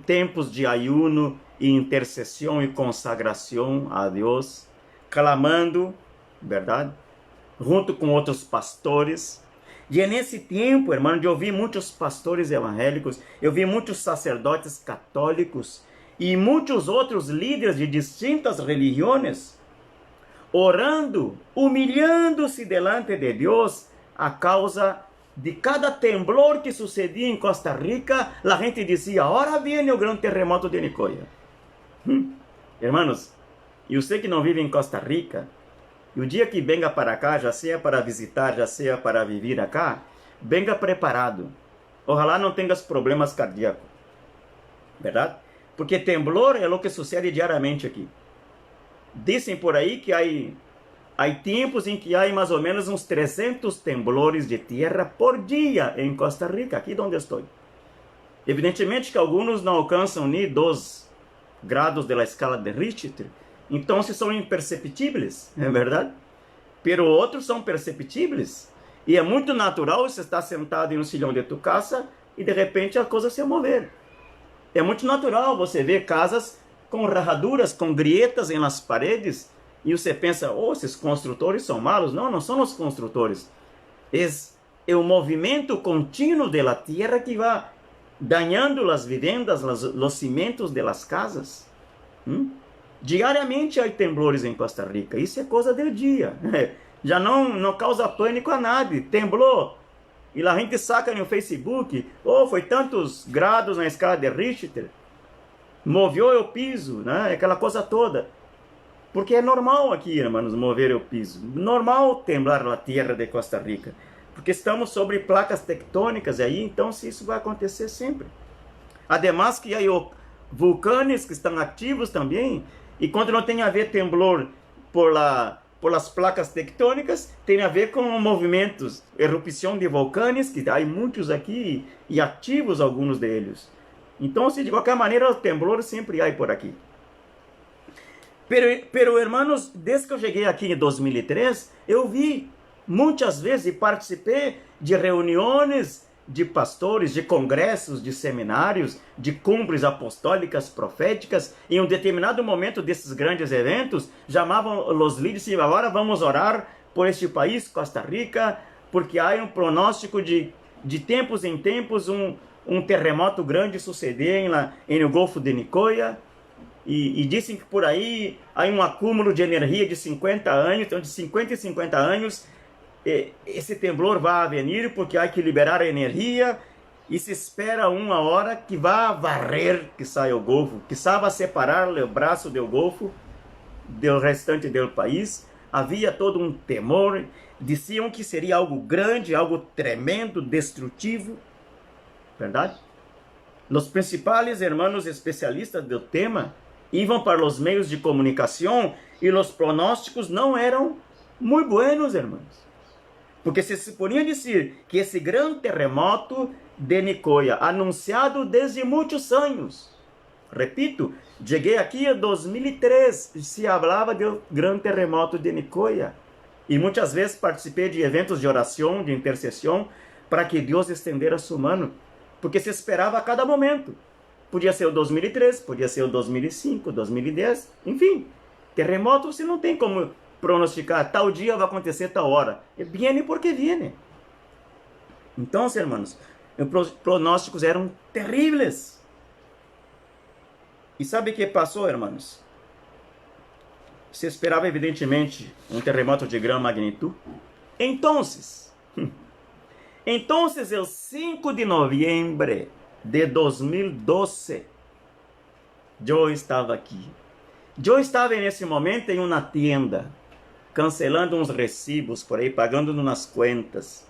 tempos de ayuno e intercessão e consagração a Deus, clamando, verdade, junto com outros pastores. E nesse tempo, irmão, eu vi muitos pastores evangélicos, eu vi muitos sacerdotes católicos e muitos outros líderes de distintas religiões orando, humilhando-se delante de Deus a causa de cada temblor que sucedia em Costa Rica. A gente dizia: "Agora vem o grande terremoto de Nicoya". Irmãos, eu sei que não vive em Costa Rica. E o dia que venga para cá, já seja para visitar, já seja para viver acá, venga preparado. Ojalá não tenhas problemas cardíacos. Verdade? Porque temblor é o que sucede diariamente aqui. Dizem por aí que há tempos em que há mais ou menos uns 300 temblores de terra por dia em Costa Rica, aqui onde estou. Evidentemente que alguns não alcançam nem 2 graus da escala de Richter, então são imperceptíveis, é verdade? Pero outros são perceptíveis. E é muito natural você estar sentado em um silhão de tua casa e de repente a coisa se mover. É muito natural você ver casas com rajaduras, com grietas em las paredes, e você pensa: "Oh, esses construtores são malos". Não, não são os construtores. É o movimento contínuo da terra que vai dañando as vivendas, os cimentos de las casas. Diariamente há temblores em Costa Rica. Isso é coisa do dia. Já não causa pânico a nada. Temblou E a gente saca no Facebook, oh, foi tantos graus na escala de Richter, moveu o piso, né? Aquela coisa toda. Porque é normal aqui, irmãos, mover o piso. Normal temblar a terra de Costa Rica. Porque estamos sobre placas tectônicas aí, então isso vai acontecer sempre. Ademais que aí vulcões que estão ativos também, e quando não tem a ver temblor por as placas tectônicas, tem a ver com movimentos, erupção de vulcões, que há muitos aqui, e ativos alguns deles. Então, de qualquer maneira, o temblor sempre há por aqui. Pero, hermanos, desde que eu cheguei aqui em 2003, eu vi muitas vezes e participei de reuniões de pastores, de congressos, de seminários, de cumbres apostólicas, proféticas. Em um determinado momento desses grandes eventos, chamavam os líderes e agora vamos orar por este país, Costa Rica, porque há um pronóstico de tempos em tempos um terremoto grande suceder no Golfo de Nicoya. E dizem que por aí há um acúmulo de energia de 50 anos, então de 50 em 50 anos, esse temblor vai vir porque há que liberar a energia e se espera uma hora que vai varrer que sai o Golfo, que vai separar o braço do Golfo do restante do país. Havia todo um temor, diziam que seria algo grande, algo tremendo, destrutivo, verdade? Os principais irmãos especialistas do tema iam para os meios de comunicação e os pronósticos não eram muito buenos, irmãos. Porque se podia dizer que esse grande terremoto de Nicoya, anunciado desde muitos anos, repito, cheguei aqui em 2003, se falava do grande terremoto de Nicoya, e muitas vezes participei de eventos de oração, de intercessão, para que Deus estendesse a sua mão, porque se esperava a cada momento. Podia ser o 2003, podia ser o 2005, 2010, enfim, terremoto você não tem como pronosticar, tal dia vai acontecer tal hora. Viene porque viene. Então, irmãos, os pronósticos eram terríveis. E sabe o que passou, irmãos? Se esperava, evidentemente, um terremoto de grande magnitude. Então, el 5 de novembro de 2012, eu estava aqui. Eu estava nesse momento em uma tienda, cancelando uns recibos por aí, pagando umas contas.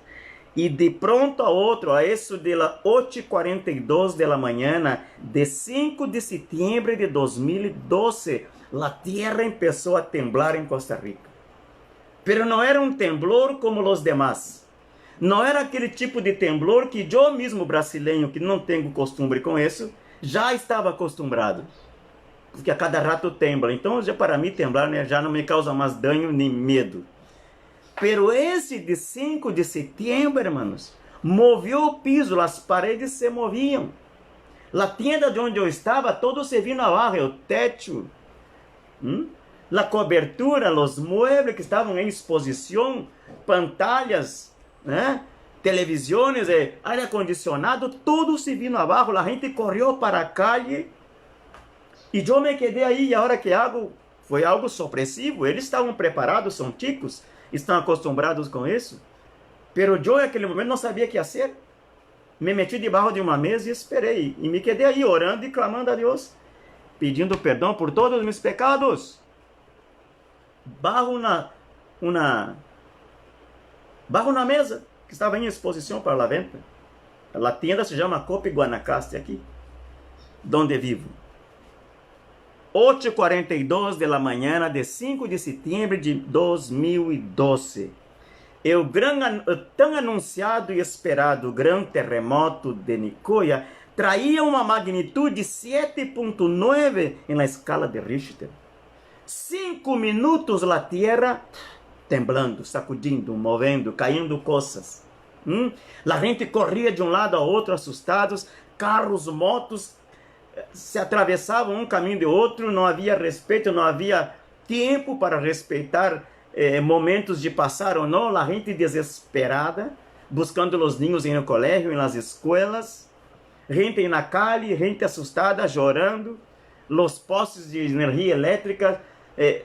E de pronto a outro, a isso de las 8:42 da manhã, de 5 de setembro de 2012, a terra começou a temblar em Costa Rica. Pero não era um temblor como os demais. Não era aquele tipo de temblor que eu mesmo, brasileiro, que não tenho costume com isso, já estava acostumado. Porque a cada rato tembla. Então, já para mim, temblar já não me causa mais dano nem medo. Pero esse de 5 de setembro, irmãos, moveu o piso, as paredes se moviam. A tienda de onde eu estava, todo se vino abaixo, o teto, a cobertura, os muebles que estavam em exposição, pantalhas, televisões, ar-condicionado, tudo se vino abaixo. A gente correu para a calle. E eu me quedei aí, e a hora que foi algo supressivo. Eles estavam preparados, são ticos, estão acostumados com isso. Pero eu, naquele momento, não sabia o que fazer. Me meti debaixo de uma mesa e esperei. E me quedei aí, orando e clamando a Deus, pedindo perdão por todos os meus pecados. Barro na mesa, que estava em exposição para a venda. A tienda se chama Copi Guanacaste aqui, onde vivo. 8:42 da manhã de 5 de setembro de 2012. O tão anunciado e esperado grande terremoto de Nicoya traía uma magnitude de 7.9 na escala de Richter. 5 minutos a terra temblando, sacudindo, movendo, caindo coisas. A gente corria de um lado ao outro assustados, carros, motos se atravessavam um caminho de outro, não havia respeito, não havia tempo para respeitar momentos de passar ou não. A gente desesperada, buscando os niños no colégio, nas escolas, gente na calle, gente assustada, chorando, os postes de energia elétrica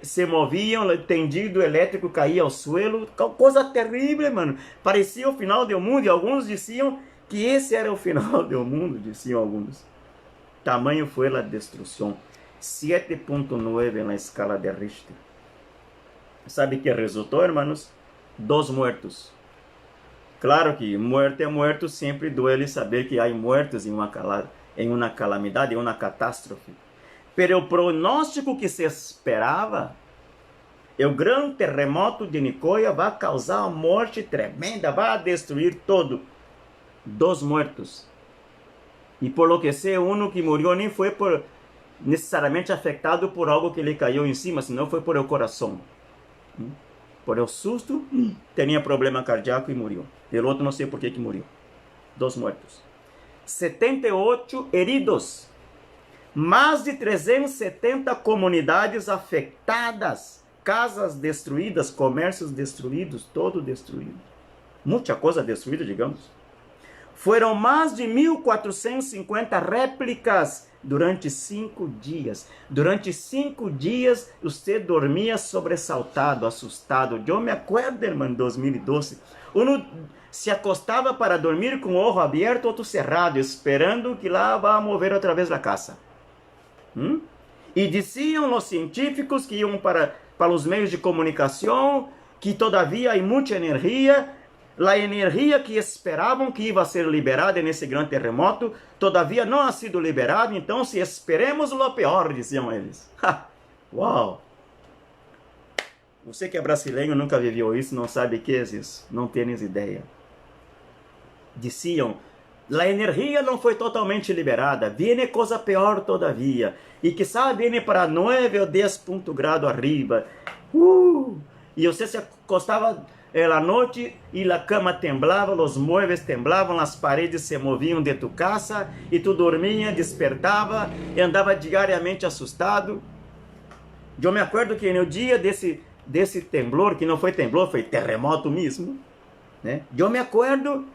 se moviam, o tendido elétrico caía ao suelo, coisa terrível, mano. Parecia o final do mundo, e alguns diziam que esse era o final do mundo, diziam alguns. Tamanho foi a destruição. 7.9 na escala de Richter. Sabe que resultou, hermanos? 2 muertos. Claro que muerte é muerto, sempre duele saber que há muertos em uma calamidade, em uma catástrofe. Pero o pronóstico que se esperava, o grande terremoto de Nicoya vai causar uma morte tremenda, vai destruir todo. 2 muertos. E por lo que sei, que morreu nem foi necessariamente afetado por algo que lhe caiu em cima, senão foi por o coração. Por o susto, tinha problema cardíaco e morreu. E o outro não sei por que morreu. 2 muertos. 78 heridos. Mais de 370 comunidades afetadas. Casas destruídas, comércios destruídos, todo destruído. Muita coisa destruída, digamos. Foram mais de 1.450 réplicas durante 5 dias. Durante 5 dias, você dormia sobressaltado, assustado. Eu me acordo, irmão, em 2012. Um se acostava para dormir com o olho aberto, outro cerrado, esperando que lá vá mover outra vez a casa. E diziam os científicos que iam para os meios de comunicação que todavia há muita energia. A energia que esperavam que ia ser liberada nesse grande terremoto, todavia não ha sido liberada, então se esperemos o pior, diziam eles. Uau! Você que é brasileiro, nunca viveu isso, não sabe o que é isso, não tens ideia. Diziam, a energia não foi totalmente liberada, viene coisa pior todavia, e quizá viene para 9 ou 10 graus arriba. E você se acostava à noite e a cama temblava, os móveis temblavam, as paredes se moviam de tu casa, e tu dormia, despertava e andava diariamente assustado. Eu me acordo que no dia desse temblor, que não foi temblor, foi terremoto mesmo, né? Eu me acordo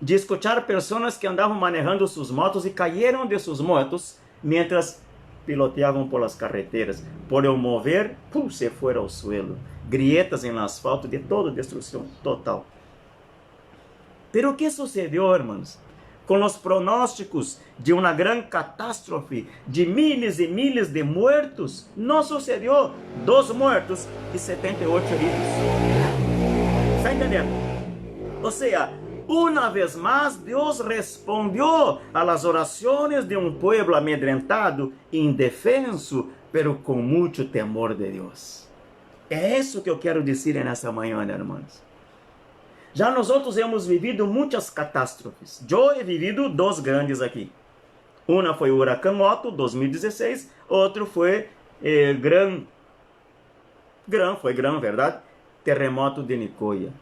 de escutar pessoas que andavam manejando suas motos e caíram de suas motos mientras piloteavam pelas carreteras. Por eu mover, se foram ao suelo. Grietas em asfalto, de toda destruição total. Pero o que sucedeu, irmãos? Com os pronósticos de uma grande catástrofe, de milhares e milhares de mortos, não sucedeu. 2 mortos e 78 heridos. Está entendendo? Ou seja, uma vez mais, Deus respondeu às orações de um povo amedrentado, indefenso, pero com muito temor de Deus. É isso que eu quero dizer nessa manhã, irmãos. Já nós outros hemos vivido muitas catástrofes. Eu he vivido 2 grandes aqui. Uma foi o Huracão Otto, 2016. Outro foi verdade? Terremoto de Nicoya,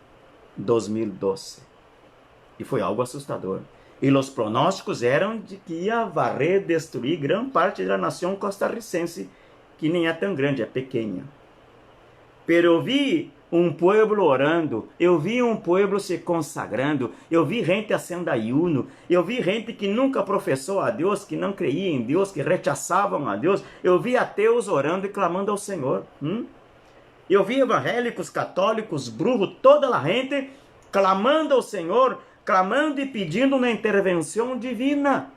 2012. E foi algo assustador. E os pronósticos eram de que ia varrer, destruir grande parte da nação costarricense, que nem é tão grande, é pequena. Pero eu vi um povo orando, eu vi um povo se consagrando, eu vi gente fazendo ayuno, eu vi gente que nunca professou a Deus, que não creia em Deus, que rechaçavam a Deus, eu vi ateus orando e clamando ao Senhor. Eu vi evangélicos, católicos, bruxos, toda a gente clamando ao Senhor, clamando e pedindo uma intervenção divina.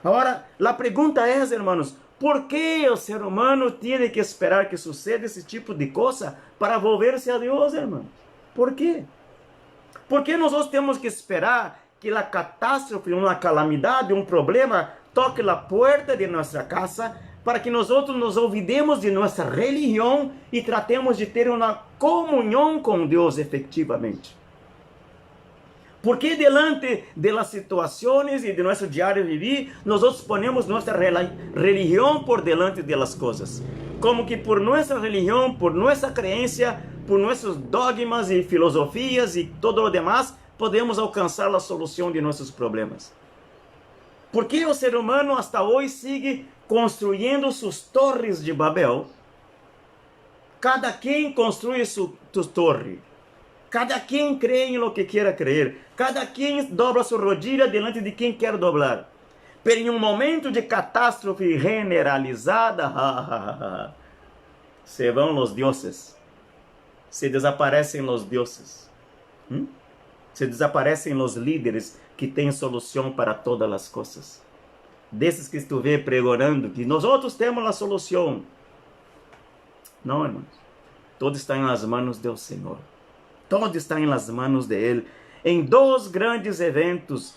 Agora, a pergunta é, irmãos, por que o ser humano tem que esperar que suceda esse tipo de coisa para volver-se a Deus, irmãos? Por quê? Por que nós temos que esperar que a catástrofe, uma calamidade, um problema toque a porta de nossa casa para que nós outros nos olvidemos de nossa religião e tratemos de ter uma comunhão com Deus efetivamente? Porque delante das situações e de nosso diário vivir, nós ponemos nossa religião por delante das coisas. Como que por nossa religião, por nossa crença, por nossos dogmas e filosofias e todo o demais, podemos alcançar a solução de nossos problemas. Por que o ser humano hasta hoje sigue construindo suas torres de Babel? Cada quem construi sua torre. Cada quem crê em lo que queira crer. Cada quem dobra sua rodilha delante de quem quer dobrar. Pero em um momento de catástrofe generalizada, se vão os deuses, se desaparecem os deuses, se desaparecem os líderes que têm solução para todas as coisas. Desses que tu vê pregonando que nós outros temos a solução. Não, irmãos. Tudo está nas mãos do Senhor. Tudo está nas mãos de Ele. Em 2 grandes eventos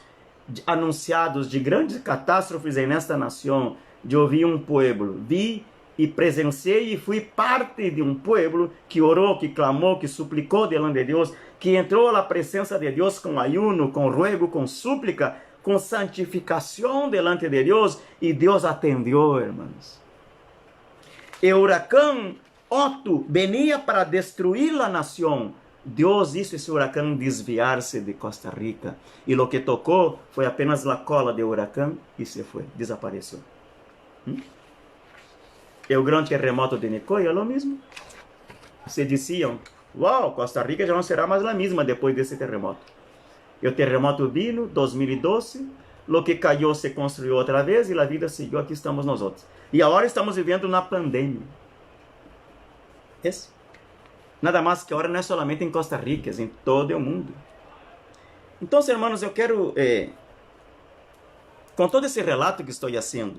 anunciados de grandes catástrofes nesta nação, eu vi um povo, vi e presenciei e fui parte de um povo que orou, que clamou, que suplicou diante de Deus, que entrou à presença de Deus com ayuno, com ruego, com súplica, com santificação delante de Deus, e Deus atendeu, irmãos. O huracão Otto venia para destruir a nação. Deus hizo esse huracão desviar-se de Costa Rica. E o que tocou foi apenas a cola do huracão e se foi, desapareceu. E o grande terremoto de Nicoya é o mesmo. Se diziam, uau, Costa Rica já não será mais a mesma depois desse terremoto. E o terremoto vino, 2012, o que caiu se construiu outra vez e a vida seguiu, aqui estamos nós outros. E agora estamos vivendo na pandemia. Isso. Nada mais que agora não é somente em Costa Rica, é em todo o mundo. Então, irmãos, eu quero, com todo esse relato que estou fazendo,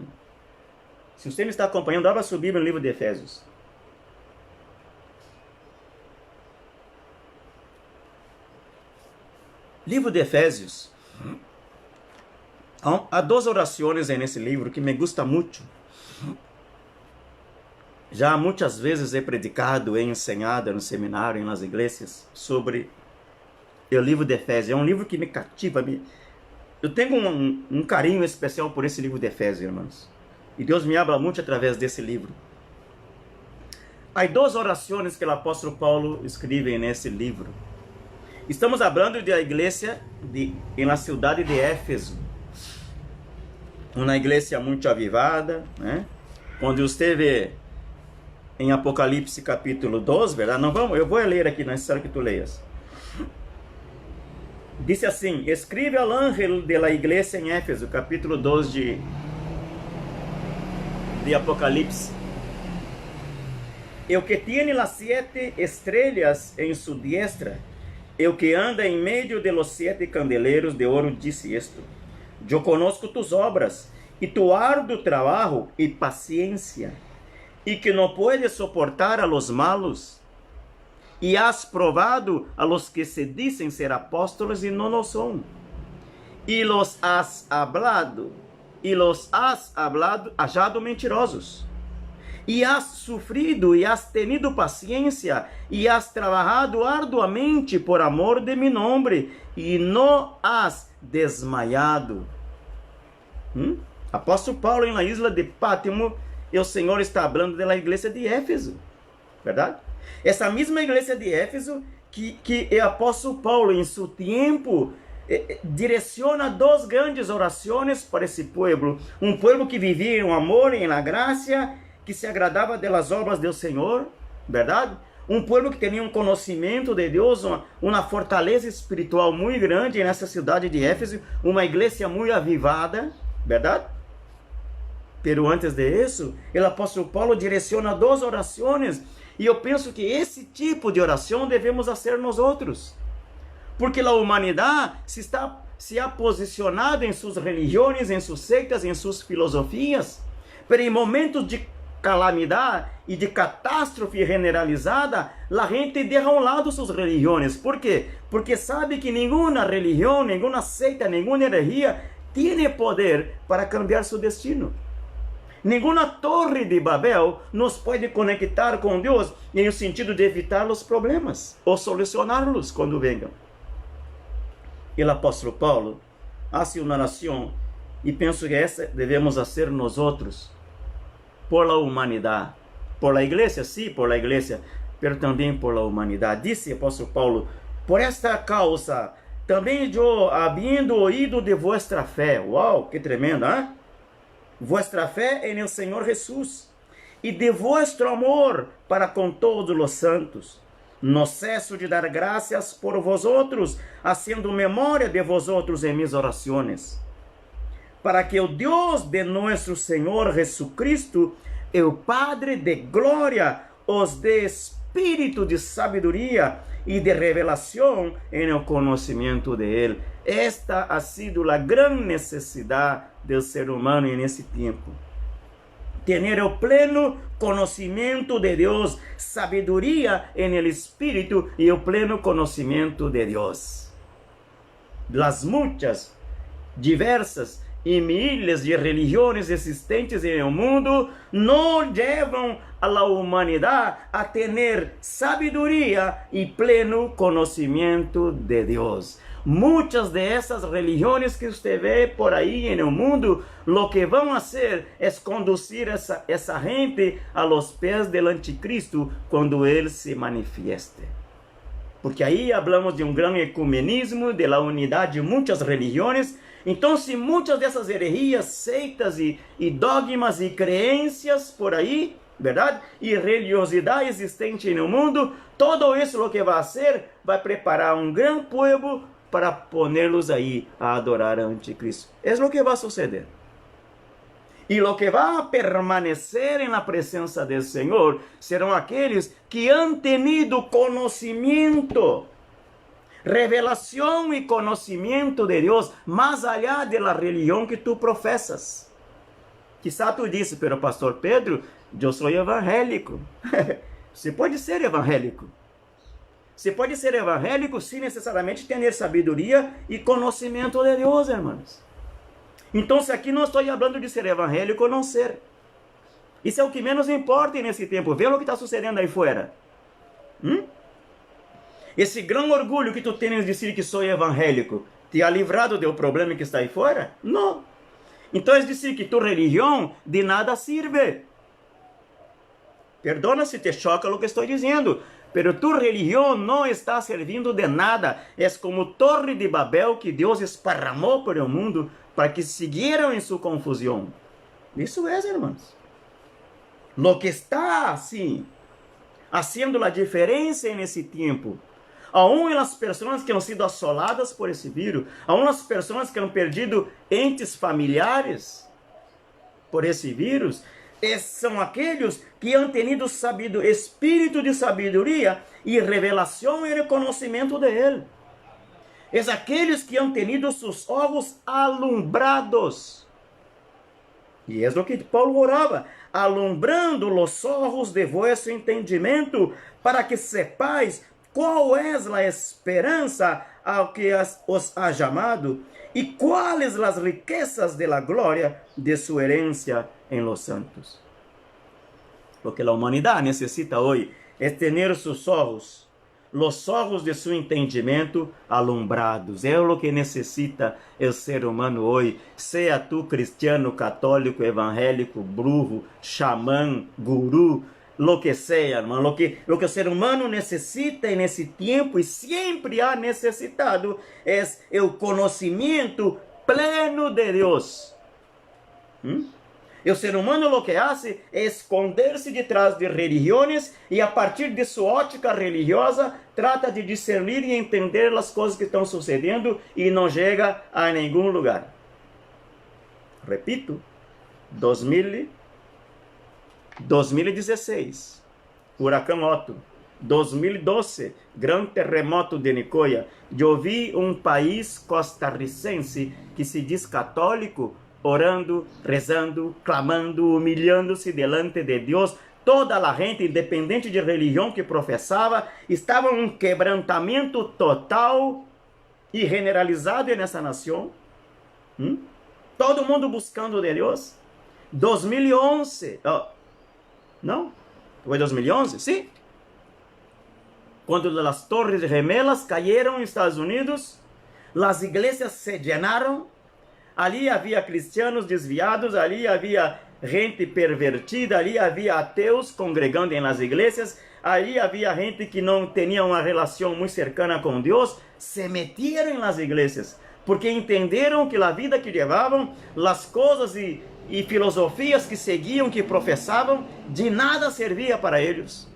se você me está acompanhando, abra sua Bíblia no livro de Efésios. Livro de Efésios. Há 2 orações nesse livro que me gusta muito. Já muitas vezes he predicado, he ensinado no seminário, nas igrejas, sobre o livro de Efésios. É um livro que me cativa. Eu tenho um carinho especial por esse livro de Efésios, irmãos. E Deus me habla muito através desse livro. Há 2 orações que o apóstolo Paulo escreve nesse livro. Estamos falando da igreja na cidade de Éfeso. Uma igreja muito avivada, né? Quando você vê em Apocalipse capítulo 2, verdade? Não vamos, eu vou ler aqui, não é necessário que tu leias. Disse assim: escreve ao ángel de la igreja em Éfeso, capítulo 2 de Apocalipse. El que tiene las 7 estrellas en su diestra, el que anda en medio de los 7 candeleros de oro, disse esto: yo conozco tus obras y tu arduo trabajo y paciencia, y que no puedes soportar a los malos, y has probado a los que se dicen ser apóstolos y no lo son, y los has hallado mentirosos, y has sufrido y has tenido paciencia, y has trabajado arduamente por amor de mi nombre, y no has desmayado. Apóstolo Paulo em la isla de Pátimo, e o Senhor está falando da igreja de Éfeso, verdade? Essa mesma igreja de Éfeso que o apóstolo Paulo em seu tempo direciona 2 grandes orações para esse povo, um povo que vivia em amor e na graça, que se agradava das obras do Senhor, verdade? Um povo que tinha um conhecimento de Deus, uma fortaleza espiritual muito grande nessa cidade de Éfeso, uma igreja muito avivada, verdade? Pero antes de isso, o apóstolo Paulo direciona 2 orações, e eu penso que esse tipo de oração devemos fazer nós outros, porque a humanidade se ha posicionado em suas religiões, em suas sectas, em suas filosofias, pero em momentos de calamidade e de catástrofe generalizada, a gente deixa a um lado suas religiões. Por quê? Porque sabe que nenhuma religião, nenhuma seita, nenhuma heresia tem poder para cambiar seu destino. Nenhuma torre de Babel nos pode conectar com Deus em o sentido de evitar os problemas ou solucioná-los quando venham. E o apóstolo Paulo faz uma oração, e penso que essa devemos fazer nós outros, por la humanidade, por la igreja, sim, por la igreja, mas também por la humanidade. Disse o apóstolo Paulo: por esta causa, também eu, havendo oído de vuestra fé. Uau, que tremendo, hein? Vuestra fé en el Senhor Jesus, e de vuestro amor para com todos os santos. No cesso de dar graças por vosotros, haciendo memória de vosotros em mis orações, para que o Deus de nosso Senhor Jesucristo, o Padre de glória, os dê espírito de sabedoria e de revelação em el conhecimento de Ele. Esta ha sido a grande necessidade do ser humano nesse tempo. Tener o pleno conhecimento de Deus, sabedoria en el Espírito e o pleno conhecimento de Deus. Las muitas, diversas e miles de religiões existentes no mundo não levam a la humanidade a ter sabedoria e pleno conhecimento de Deus. Muitas de essas religiões que você vê por aí no mundo, lo que vão fazer é conduzir essa gente a los pés del anticristo quando ele se manifieste. Porque aí hablamos de um grande ecumenismo, de la unidade de muitas religiões. Então, se muitas dessas heresias, seitas e dogmas e crenças por aí, verdade? E religiosidade existente no mundo, todo isso o que vai fazer, vai preparar um grande povo para ponerlos aí a adorar ao anticristo. É o que vai suceder. E o que vai permanecer na presença do Senhor serão aqueles que han tenido conhecimento, revelação e conhecimento de Deus, mais allá da religião que tu professas. Quizá tu disse, pero pastor Pedro, eu sou evangélico. Você pode ser evangélico. Você pode ser evangélico sem necessariamente ter sabedoria e conhecimento de Deus, irmãos. Então, se aqui não estou falando de ser evangélico ou não ser. Isso é o que menos importa nesse tempo. Vê o que está sucedendo aí fora. Esse grande orgulho que tu tens de dizer que sou evangélico, te ha livrado do problema que está aí fora? Não. Então, é dizer que tu religião de nada serve. Perdona se te choca o que estou dizendo. Pero tu religião não está servindo de nada. É como torre de Babel que Deus esparramou por o mundo para que siguieran em sua confusão. Isso é, irmãos. Lo que está assim, haciendo a diferença nesse tempo, aún as pessoas que han sido assoladas por esse vírus, aún as pessoas que han perdido entes familiares por esse vírus, são aqueles que han tenido espírito de sabedoria e revelação e conhecimento de Ele. É aqueles que han tenido seus olhos alumbrados. E é o que Paulo orava, alumbrando os olhos de vosso entendimento, para que sepais qual é a esperança ao que os ha chamado e quais as riquezas de la glória de sua herencia em los santos. O que a humanidade necessita hoje é ter seus olhos, os olhos de seu entendimento alumbrados. É o que necessita o ser humano hoje, seja tu cristiano, católico, evangélico, brujo, xamã, guru, lo que seja, irmão, lo que o ser humano necessita nesse tempo e sempre ha necessitado é o conhecimento pleno de Deus. O ser humano lo que hace é esconder-se detrás de religiões e a partir de sua ótica religiosa trata de discernir e entender as coisas que estão sucedendo e não chega a nenhum lugar. Repito, 2016, Huracão Otto. 2012, grande terremoto de Nicoya. Eu vi um país costarricense que se diz católico, orando, rezando, clamando, humilhando-se delante de Deus. Toda a gente, independente de religião que professava, estava um quebrantamento total e generalizado nessa nação. Todo mundo buscando de Deus. 2011, não? Foi 2011? Sim. Quando as torres gemelas caíram nos Estados Unidos, as igrejas se llenaram. Ali havia cristianos desviados, ali havia gente pervertida, ali havia ateus congregando nas igrejas, ali havia gente que não tinha uma relação muito cercana com Deus, se meteram nas igrejas, porque entenderam que a vida que levavam, as coisas e filosofias que seguiam, que professavam, de nada servia para eles.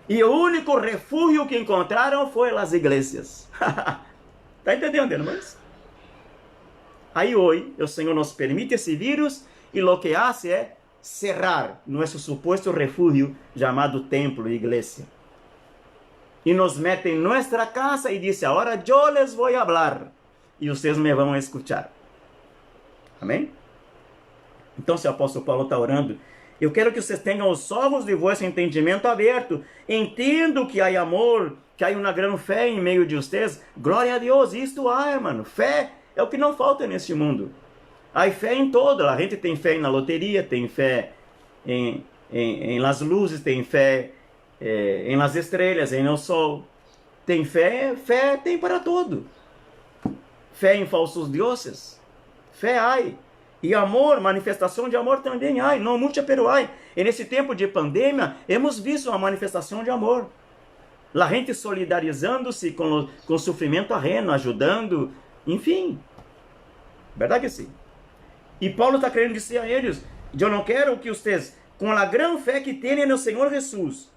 E o único refúgio que encontraram foi as igrejas. Está entendendo, irmãos? Aí hoje, o Senhor nos permite esse vírus e o que hace é cerrar nosso suposto refúgio chamado templo, igreja. E nos mete em nossa casa e diz, agora eu les vou falar e vocês me vão escutar. Amém? Então, se o apóstolo Paulo está orando, eu quero que vocês tenham os olhos de vosso entendimento aberto. Entendo que há amor, que há uma grande fé em meio de vocês. Glória a Deus, isto há, irmão. Fé é o que não falta neste mundo. Há fé em todo. A gente tem fé na loteria, tem fé em las luzes, tem fé em las estrelas, em el sol. Tem fé tem para todo. Fé em falsos deuses. Fé há. E amor, manifestação de amor também há. Não muita, pero há. E nesse tempo de pandemia, hemos visto uma manifestação de amor. A gente solidarizando-se com o sofrimento ajeno, ajudando, enfim. Verdade que sim. E Paulo está querendo dizer a eles, eu não quero que vocês, com a grande fé que têm no Senhor Jesus,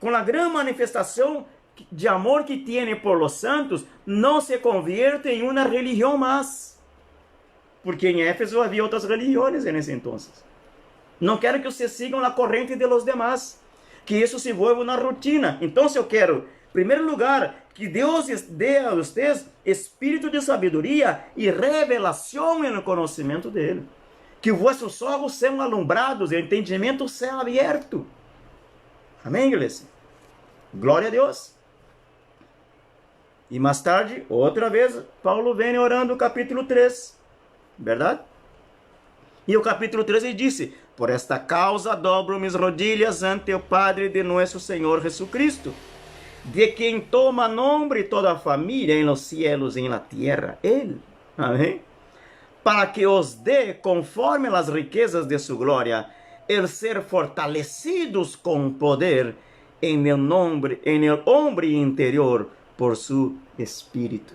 com a grande manifestação de amor que têm por los santos, não se conviertam em uma religião mais. Porque em Éfeso havia outras religiões nesse entonces. Não quero que vocês sigam a corrente de los demás, que isso se vuelva uma rotina. Então, eu quero, em primeiro lugar, que Deus dê a vocês espírito de sabedoria e revelação no conhecimento dele. Que vossos olhos sejam alumbrados e o entendimento seja aberto. Amém, igreja? Glória a Deus. E mais tarde, outra vez, Paulo vem orando o capítulo 3. Verdade? E o capítulo 13 disse, por esta causa dobro mis rodillas ante o Padre de nosso Senhor Jesucristo, de quem toma nome toda a família em los cielos e em la tierra, Ele, amém? Para que os dê, conforme as riquezas de sua glória, el ser fortalecidos com poder em el hombre interior por su Espírito,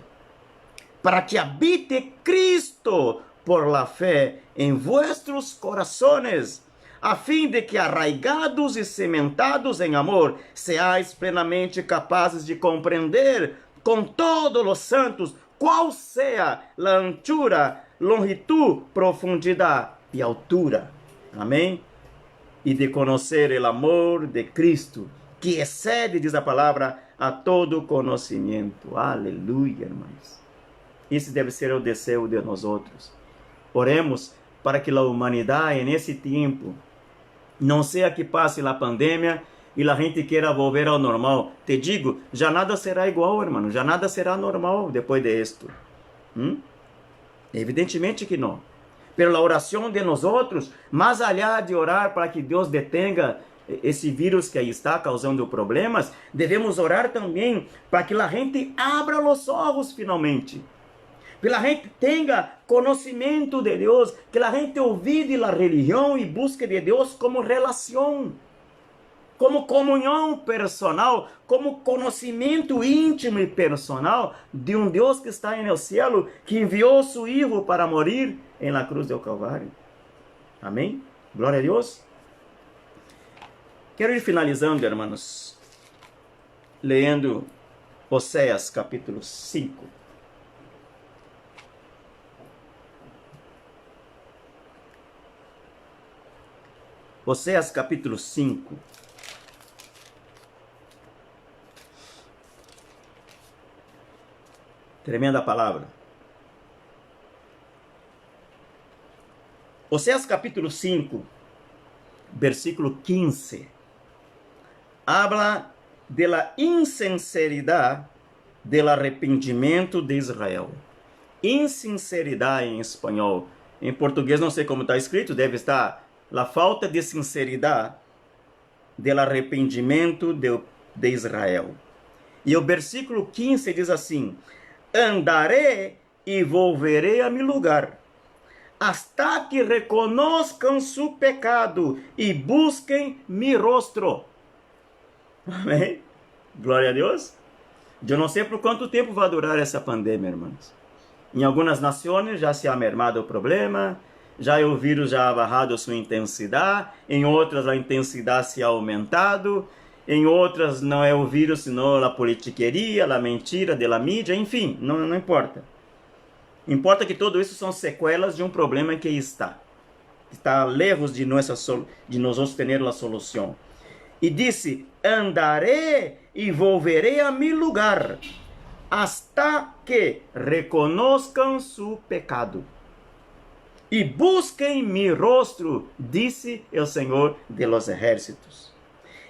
para que habite Cristo por la fé em vuestros corazones, a fim de que, arraigados e cimentados em amor, seais plenamente capazes de compreender com todos os santos qual seja a anchura, longitud, profundidade e altura. Amém? E de conhecer o amor de Cristo, que excede, diz a palavra, a todo conhecimento. Aleluia, irmãos. Esse deve ser o desejo de nós outros. Oremos para que a humanidade, nesse tempo, não seja que passe a pandemia e a gente queira volver ao normal. Te digo, já nada será igual, irmão. Já nada será normal depois de isto. Evidentemente que não. Pela oração de nós outros, mais allá de orar para que Deus detenga esse vírus que aí está causando problemas, devemos orar também para que a gente abra os olhos finalmente. Que a gente tenha conhecimento de Deus, que a gente olvide a religião e busque de Deus como relação, como comunhão personal, como conhecimento íntimo e personal de um Deus que está no céu, que enviou seu Filho para morrer na cruz do Calvário. Amém? Glória a Deus. Quero ir finalizando, irmãos, lendo Oséias capítulo 5. Oséias capítulo 5. Tremenda palavra. Oséias capítulo 5, versículo 15. Habla de la insinceridade del arrependimento de Israel. Insinceridade em espanhol. Em português não sei como está escrito, deve estar la falta de sinceridade del arrependimento de Israel. E o versículo 15 diz assim: andaré e volverei a mi lugar, hasta que reconozcan su pecado e busquem mi rostro. Amém? Glória a Deus. Eu não sei por quanto tempo vai durar essa pandemia, irmãos. Em algumas nações já se ha mermado o problema, já o vírus já ha barrado sua intensidade, em outras a intensidade se ha aumentado, em outras não é o vírus, senão a politiqueria, a mentira da mídia, enfim, não importa. Importa que tudo isso são sequelas de um problema que está lejos de nós ter a solução. E disse: andaré e volveré a mi lugar, hasta que reconozcan su pecado e busquem mi rostro, disse o Senhor de los ejércitos.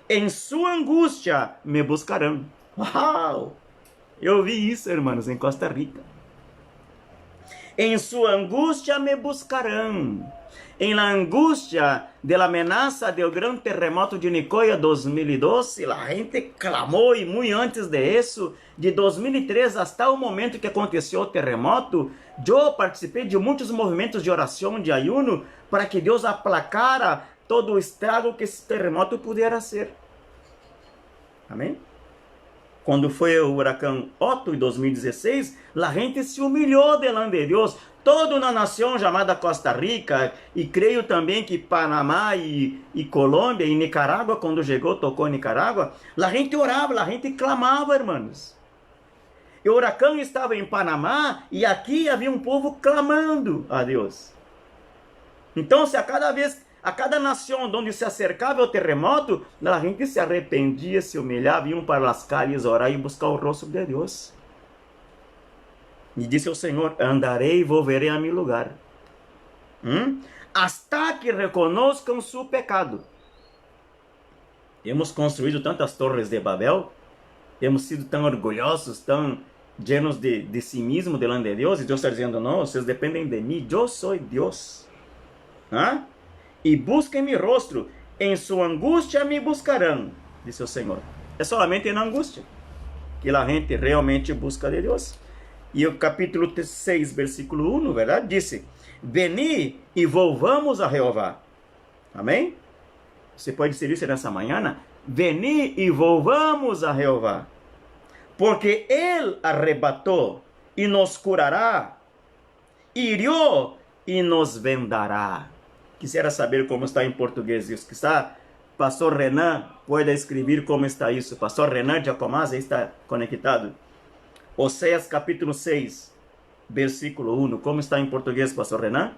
Em sua angústia me buscarão. Uau! Eu vi isso, irmãos, em Costa Rica. Em sua angústia me buscarão. Em la angústia de la amenaza del gran terremoto de Nicoya 2012, a gente clamou, e muito antes de isso, de 2003 até o momento que aconteceu o terremoto, eu participei de muitos movimentos de oração, de ayuno, para que Deus aplacara todo o estrago que esse terremoto pudesse ser. Amém? Quando foi o huracão Otto em 2016, a gente se humilhou delante de Deus. Toda uma nação chamada Costa Rica, e creio também que Panamá e Colômbia e Nicarágua, quando chegou, tocou Nicarágua, a gente orava, a gente clamava, irmãos. E o huracão estava em Panamá, e aqui havia um povo clamando a Deus. Então, se a cada nação onde se acercava o terremoto, a gente se arrependia, se humilhava, iam para as calles orar e buscar o rosto de Deus. E disse o Senhor: andarei e volverei a meu lugar, hasta que reconozcam su pecado. Hemos construído tantas torres de Babel, hemos sido tão orgulhosos, tão llenos de si mesmo delante de Deus, e Deus está dizendo: não, vocês dependem de mim, eu sou Deus. E busquem meu rosto, em sua angústia me buscarão, disse o Senhor. É solamente na angústia que a gente realmente busca de Deus. E o capítulo 6, versículo 1, verdade? Disse: veni e volvamos a Jeová. Amém? Você pode dizer isso nessa manhã? Veni e volvamos a Jeová. Porque Ele arrebatou e nos curará, hirió e nos vendará. Quisiera saber como está em português isso. Quizá Pastor Renan pode escrever como está isso. Pastor Renan Giacomazzi está conectado. Oséias capítulo 6, versículo 1. Como está em português, Pastor Renan?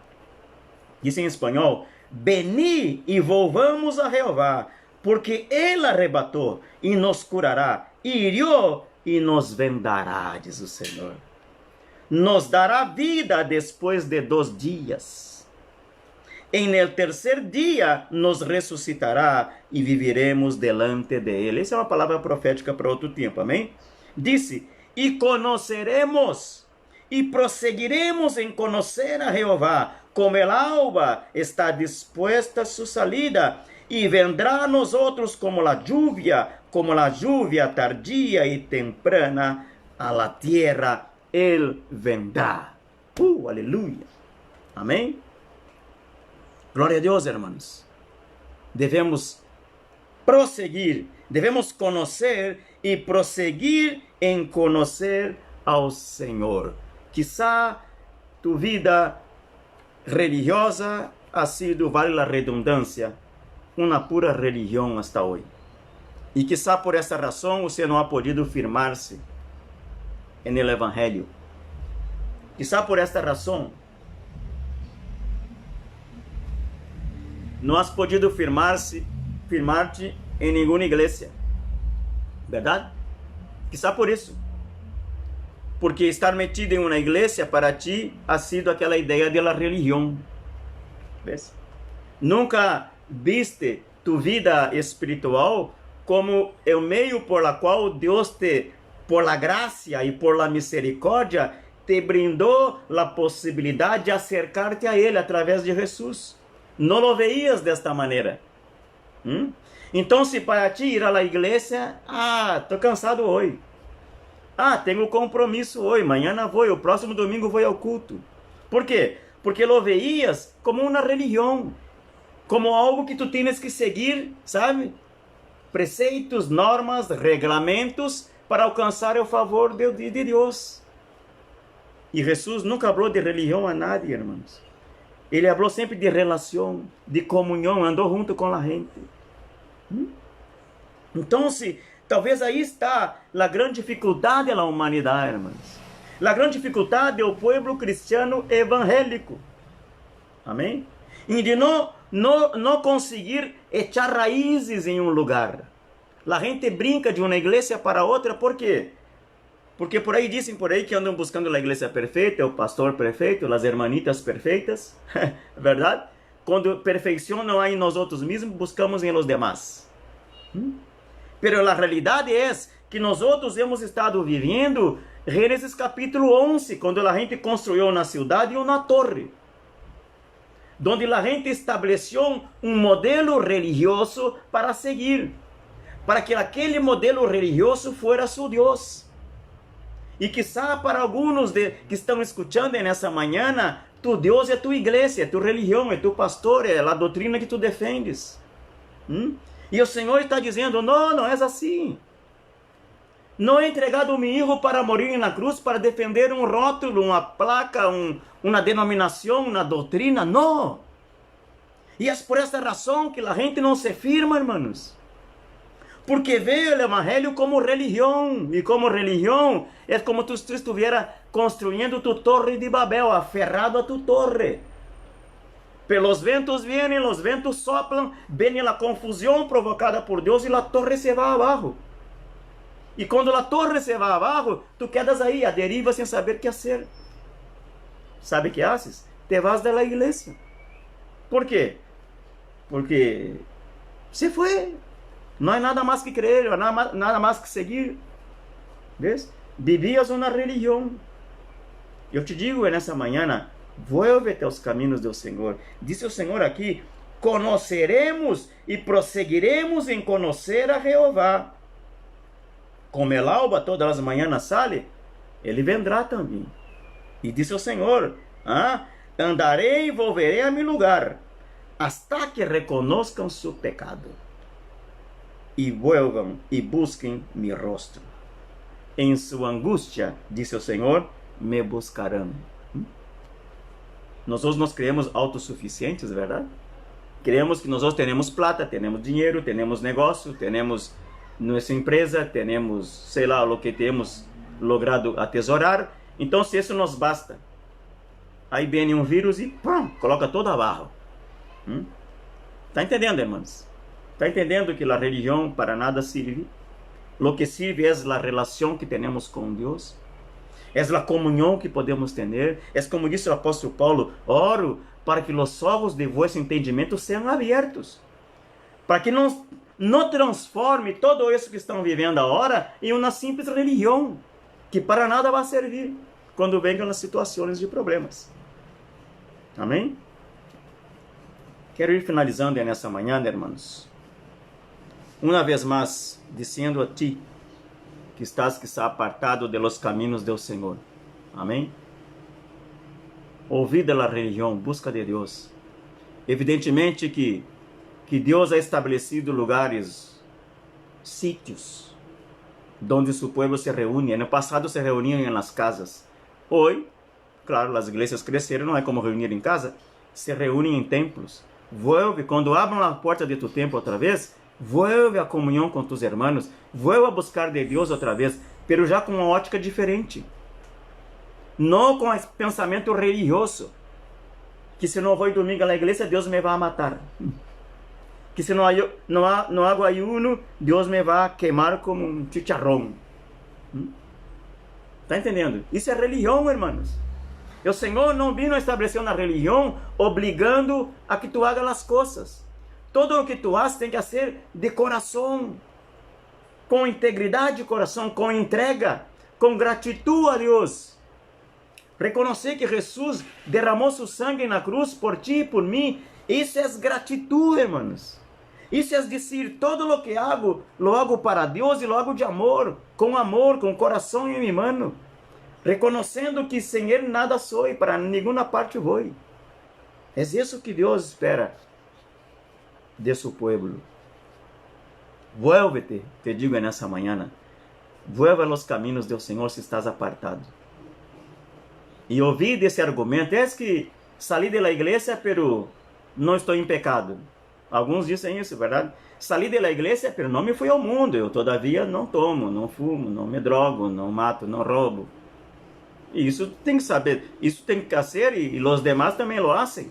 Diz em espanhol: veni e volvamos a Jeová, porque Ele arrebatou e nos curará, hirió e nos vendará, diz o Senhor. Nos dará vida depois de 2 dias. Em el terceiro dia nos ressuscitará e viveremos delante de Ele. Essa é uma palavra profética para outro tempo, amém? Disse: e conoceremos e prosseguiremos em conhecer a Jeová, como el alba está dispuesta a sua salida, e vendrá a nós outros como a lluvia tardia e temprana a la tierra, Ele vendrá. Aleluia. Amém? Glória a Deus, irmãos. Devemos prosseguir, devemos conhecer e prosseguir em conhecer ao Senhor. Quizá tu vida religiosa ha sido, vale a redundância, uma pura religião hasta hoje. E quizá por essa razão você não ha podido firmar-se no Evangelho. Quizá por esta razão não has podido firmar-te em nenhuma igreja. Verdade? Quizá por isso. Porque estar metido em uma igreja para ti ha sido aquela ideia de la religião. ¿Ves? Nunca viste tu vida espiritual como o meio por la qual Deus por la graça e por la misericórdia, te brindou a possibilidade de acercar-te a Ele através de Jesus. Não lo veías desta maneira. Então, se para ti ir à igreja, estou cansado hoje. Tenho compromisso hoje, amanhã vou, o próximo domingo vou ao culto. Por quê? Porque lo veías como uma religião, como algo que tu tens que seguir, sabe? Preceitos, normas, regulamentos para alcançar o favor de Deus. E Jesus nunca falou de religião a nadie, irmãos. Ele falou sempre de relação, de comunhão, andou junto com a gente. Então, talvez aí está a grande dificuldade da humanidade, irmãos. A grande dificuldade é o povo cristiano evangélico. Amém? E de não conseguir echar raízes em um lugar. A gente brinca de uma igreja para outra, por quê? Porque por aí dizem que andam buscando a igreja perfeita, o pastor perfeito, as hermanitas perfeitas. Verdade? Quando perfeição não há em nós outros mesmos, buscamos em los demás. Pero a realidade é que nós outros hemos estado vivendo Gênesis capítulo 11, quando a gente construiu uma cidade e uma torre, onde a gente estabeleceu um modelo religioso para seguir, para que aquele modelo religioso fuera su Deus. E quizá para alguns que estão escutando nessa manhã, tu Deus é tu igreja, é tu religião, é tu pastor, é a doutrina que tu defendes. E o Senhor está dizendo, não é assim. Não é entregado meu filho para morir na cruz, para defender um rótulo, uma placa, uma denominação, uma doutrina, não. E é por essa razão que a gente não se firma, hermanos. Porque vê o evangelho como religião, e como religião é como tu estuvieras construindo tu torre de Babel, aferrado a tu torre. Pelos ventos vêm, os ventos soplam, vem a confusão provocada por Deus e a torre se vai abaixo. E quando a torre se vai abaixo, tu quedas aí, a deriva sem saber o que fazer. Sabe o que haces? Te vas da igreja. Por quê? Porque se foi. Não há nada mais que crer, nada mais que seguir. ¿Ves? Vivías uma religião. Eu te digo nessa manhã, vuelve-te aos caminhos do Senhor. Diz o Senhor aqui, conoceremos e prosseguiremos em conhecer a Jeová. Como el alba todas as manhãs sale, ele vendrá também. E disse o Senhor, andarei e volverei a meu lugar, hasta que reconozcam seu pecado. E vuelvam e busquem meu rosto. Em sua angústia, disse o Senhor, me buscarão. Nós nos creemos autossuficientes, verdade? Creemos que nós temos plata, temos dinheiro, temos negócio, temos nossa empresa, temos, sei lá, o que temos logrado atesourar. Então, se isso nos basta, aí vem um vírus e pum, coloca todo abaixo. Está entendendo, irmãos? Está entendendo que a religião para nada sirve? Lo que sirve é a relação que temos com Deus, é a comunhão que podemos ter. É como disse o apóstolo Paulo: oro para que os olhos de vosso entendimento sejam abertos, para que não transforme todo isso que estão vivendo agora em uma simples religião, que para nada vai servir quando venham as situações de problemas. Amém? Quero ir finalizando nessa manhã, irmãos. Uma vez mais, dizendo a ti, que estás apartado de los caminhos do Senhor. Amém? Ouvir da religião, busca de Deus. Evidentemente que Deus ha estabelecido lugares, sítios, onde seu povo se reúne. No passado se reuniam em las casas. Hoje, claro, as igrejas cresceram, não é como reunir em casa, se reúnem em templos. Vuelve, quando abram a porta de tu templo outra vez, vuelve a comunhão com tus hermanos, vuelve a buscar de Deus outra vez, pero já com uma ótica diferente. Não com esse pensamento religioso, que se não vou domingo à igreja, Deus me vai matar. Que se não hago ayuno, Deus me vai queimar como um chicharrão. Está entendendo? Isso é religião, irmãos. O Senhor não vino estabelecer uma religião obrigando a que tu hagas as coisas. Todo o que tu haces tem que ser de coração, com integridade de coração, com entrega, com gratidão a Deus. Reconhecer que Jesus derramou seu sangue na cruz por ti e por mim, isso é gratidão, irmãos. Isso é dizer, todo o que hago, lo hago para Deus e lo hago de amor, com coração em minha mano. Reconhecendo que sem Ele nada sou e para nenhuma parte vou. É isso que Deus espera de seu povo. Vuelve-te, te digo nessa manhã, vuelve a los caminhos do Senhor se estás apartado. E ouvi desse argumento, é que salí de la igreja, pero não estou em pecado. Alguns dizem isso, verdade? Salí de la igreja, pero não me fui ao mundo. Eu todavia não tomo, não fumo, não me drogo, não mato, não roubo. E isso tem que saber, isso tem que hacer e os demais também lo hacen.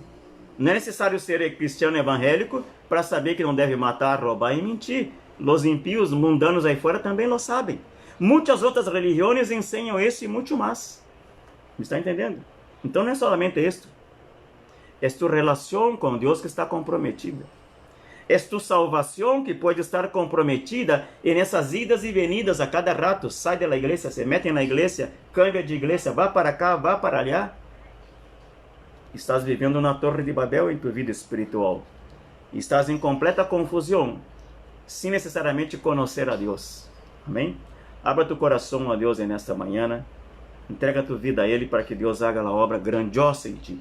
Não é necessário ser cristiano evangélico para saber que não deve matar, roubar e mentir. Os impíos mundanos aí fora também lo sabem. Muitas outras religiões ensinam isso e muito mais. Me está entendendo? Então não é solamente isto. É tu relação com Deus que está comprometida. É tu salvação que pode estar comprometida nessas idas e venidas a cada rato. Sai da igreja, se mete na igreja, cambia de igreja, vá para cá, vá para allá. Estás vivendo na Torre de Babel em tua vida espiritual. Estás em completa confusão, sem necessariamente conhecer a Deus. Amém? Abra tu coração a Deus nesta manhã. Entrega tua vida a Ele para que Deus haga a obra grandiosa em ti.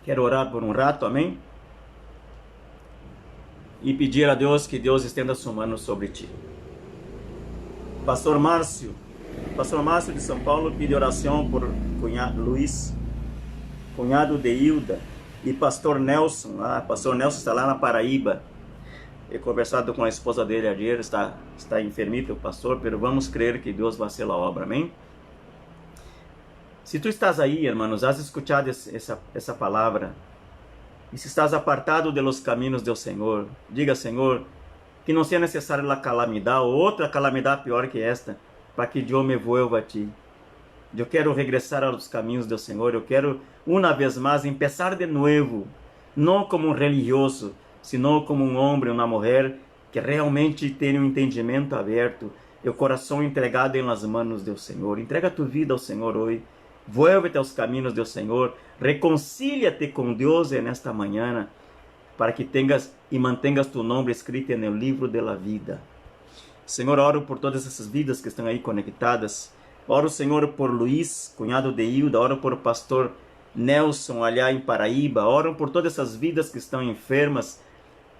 Quero orar por um rato, amém? E pedir a Deus que Deus estenda sua mão sobre ti. Pastor Márcio de São Paulo pede oração por cunhado Luiz, cunhado de Hilda, e pastor Nelson. Pastor Nelson está lá na Paraíba. He conversado com a esposa dele ayer, está enfermito o pastor, mas vamos crer que Deus vai fazer a obra, amém? Se tu estás aí, hermanos, has escuchado essa palavra, e se estás apartado de los caminhos do Senhor, diga, Senhor, que não seja necessária a calamidade ou outra calamidade pior que esta, para que eu me vuelva a ti. Eu quero regressar aos caminhos do Senhor, eu quero, uma vez mais, começar de novo, não como um religioso, sino como um homem, uma mulher, que realmente tem um entendimento aberto, e o coração entregado em las manos do Senhor. Entrega tua vida ao Senhor hoje. Vuelve-te aos caminhos do Senhor, reconcilia-te com Deus nesta manhã, para que tengas e mantengas tu nome escrito no livro da vida. Senhor, oro por todas essas vidas que estão aí conectadas. Oro, Senhor, por Luiz, cunhado de Hilda. Oro por o pastor Nelson, allá em Paraíba. Oro por todas essas vidas que estão enfermas.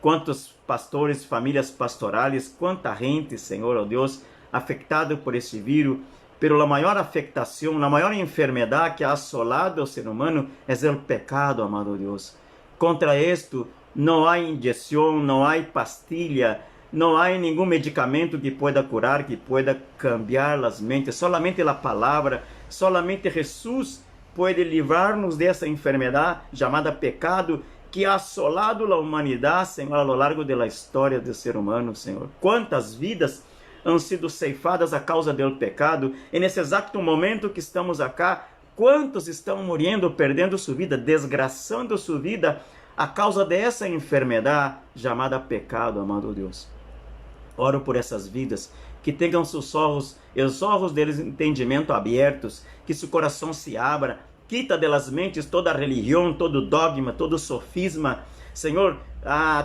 Quantos pastores, famílias pastorais, quanta gente, Senhor, oh Deus, afectado por esse vírus. Pero a maior afectação, a maior enfermidade que ha assolado o ser humano é o pecado, amado Deus. Contra isto, não há injeção, não há pastilha, não há nenhum medicamento que pueda curar, que pueda cambiar as mentes. Solamente a palavra, solamente Jesus pode livrar-nos dessa enfermidade chamada pecado, que ha assolado a humanidade, Senhor, ao longo da história do ser humano, Senhor. Quantas vidas han sido ceifadas a causa do pecado, e nesse exato momento que estamos acá, quantos estão morrendo, perdendo sua vida, desgraçando sua vida, a causa dessa enfermidade chamada pecado, amado Deus. Oro por essas vidas, que tenham seus olhos, os olhos deles entendimento abertos, que seu coração se abra, quita delas mentes toda a religião, todo dogma, todo sofisma, Senhor,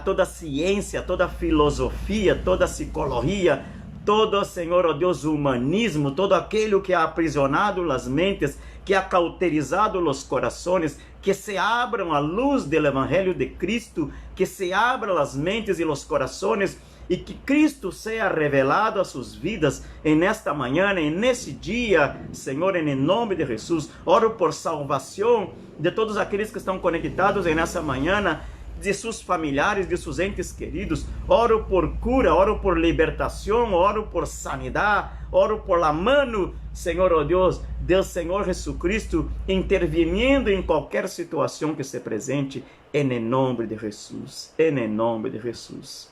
toda a ciência, toda a filosofia, toda a psicologia, todo, Senhor, ó Deus, humanismo, todo aquilo que ha aprisionado as mentes, que ha cauterizado os corações, que se abram à luz do Evangelho de Cristo, que se abram as mentes e os corações, e que Cristo seja revelado a suas vidas nesta manhã, nesse dia, Senhor, em nome de Jesus. Oro por salvação de todos aqueles que estão conectados nessa manhã, de seus familiares, de seus entes queridos. Oro por cura, oro por libertação, oro por sanidade, oro por la mano, Senhor, oh Deus, do Senhor Jesucristo, intervindo em qualquer situação que se presente, em nome de Jesus, em nome de Jesus.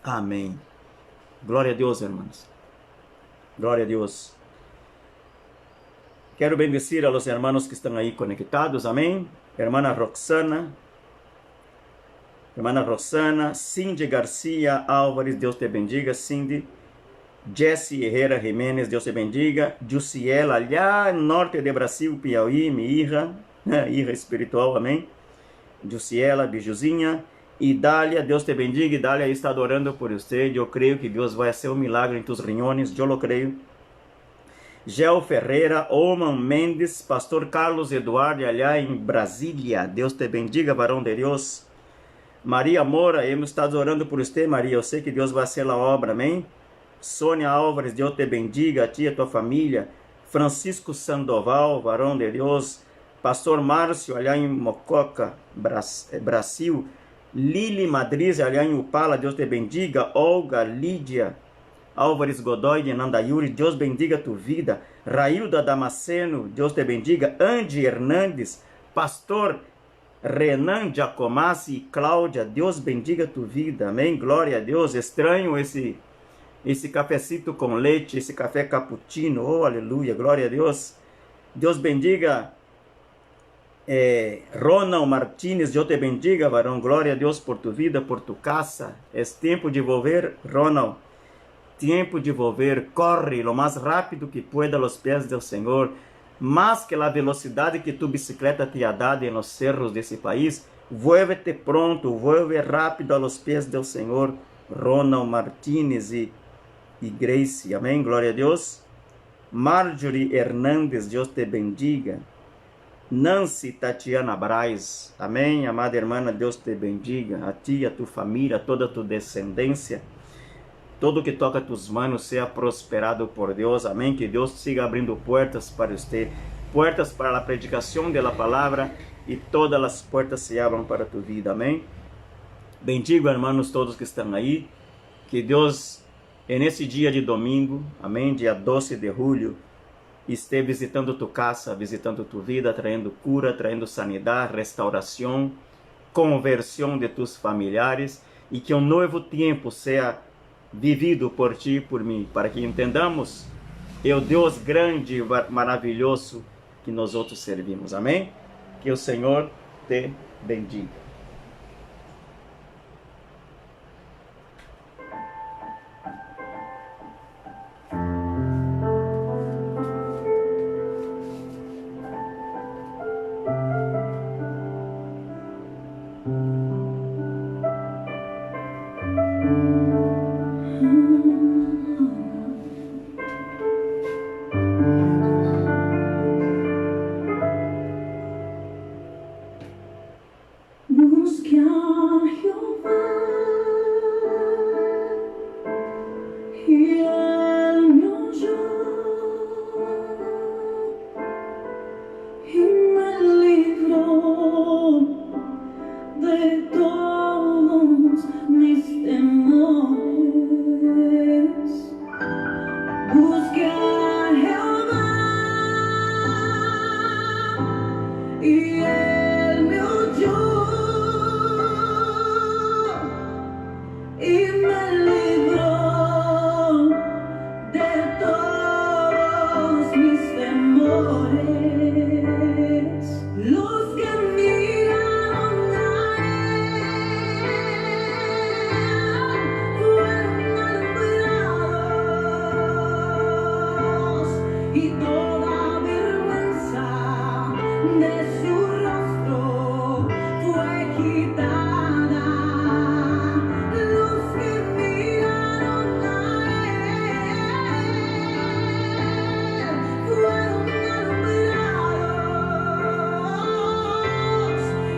Amém. Glória a Deus, irmãos. Glória a Deus. Quero bendecir a los hermanos que estão aí conectados, amém. Hermana Rosana, Cindy Garcia Álvares, Deus te bendiga, Cindy. Jesse Herrera Jiménez, Deus te bendiga. Jussiela, allá no norte de Brasil, Piauí, minha hija espiritual, amém. Jussiela, Bijuzinha. E Dália, Deus te bendiga. Dália está adorando por você. Eu creio que Deus vai fazer um milagre em tus riñones. Eu lo creio. Gel Ferreira, Oman Mendes, Pastor Carlos Eduardo, allá em Brasília. Deus te bendiga, varão de Deus. Maria Moura, hemos estado orando por você, Maria. Eu sei que Deus vai fazer a obra, amém? Sônia Álvares, Deus te bendiga, a ti e a tua família. Francisco Sandoval, varão de Deus. Pastor Márcio, allá em Mococa, Brasil. Lili Madriz, allá em Upala, Deus te bendiga. Olga, Lídia, Álvares Godoy de Nandayuri, Deus bendiga tu vida. Railda Damasceno, Deus te bendiga. Andy Hernandes, Pastor Renan Giacomassi e Cláudia, Deus bendiga tu vida, amém, glória a Deus. Estranho esse cafecito com leite, esse café cappuccino, oh, aleluia, glória a Deus. Deus bendiga Ronald Martínez, Deus te bendiga, varão, glória a Deus por tu vida, por tu casa. É tempo de volver, Ronald, tempo de volver, corre lo mais rápido que pueda aos pés do Senhor. Más que a velocidade que tu bicicleta te ha dado nos cerros desse país, vuelve-te pronto, vuelve rápido aos pés do Senhor. Ronald Martínez e Grace, amém, glória a Deus. Marjorie Hernandes, Deus te bendiga. Nancy Tatiana Braz, amém, amada irmã, Deus te bendiga. A ti, a tu família, toda a tu descendência. Todo que toca tus manos seja prosperado por Deus, amém. Que Deus siga abrindo portas para você, portas para a predicação da palavra e todas as portas se abram para tu vida, amém. Bendigo, irmãos, todos que estão aí. Que Deus, nesse dia de domingo, amém, dia 12 de julho, esteja visitando tu casa, visitando tu vida, traindo cura, traindo sanidade, restauração, conversão de tus familiares e que um novo tempo seja vivido por ti e por mim, para que entendamos o Deus grande e maravilhoso que nós outros servimos, amém? Que o Senhor te bendiga. Busque a Jehová y Él me oyó y me libró de todos mis temores. Busque a Jehová y Él me oyó y me libró de todos mis temores. Los que miraron a Él fueron alumbrados y toda vergüenza de su rostro fue quitada. Los que miraron a Él fueron alumbrados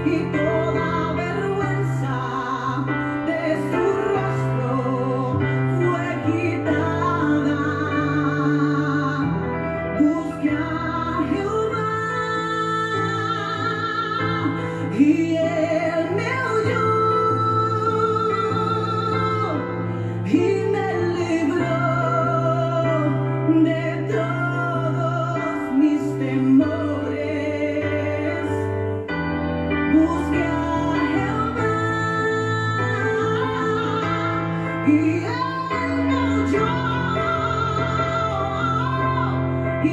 y toda vergüenza de su rostro fue quitada. Busque a Jehová y Él me oyó y me libró de todos mis temores. Busque a Jehová y Él me oyó y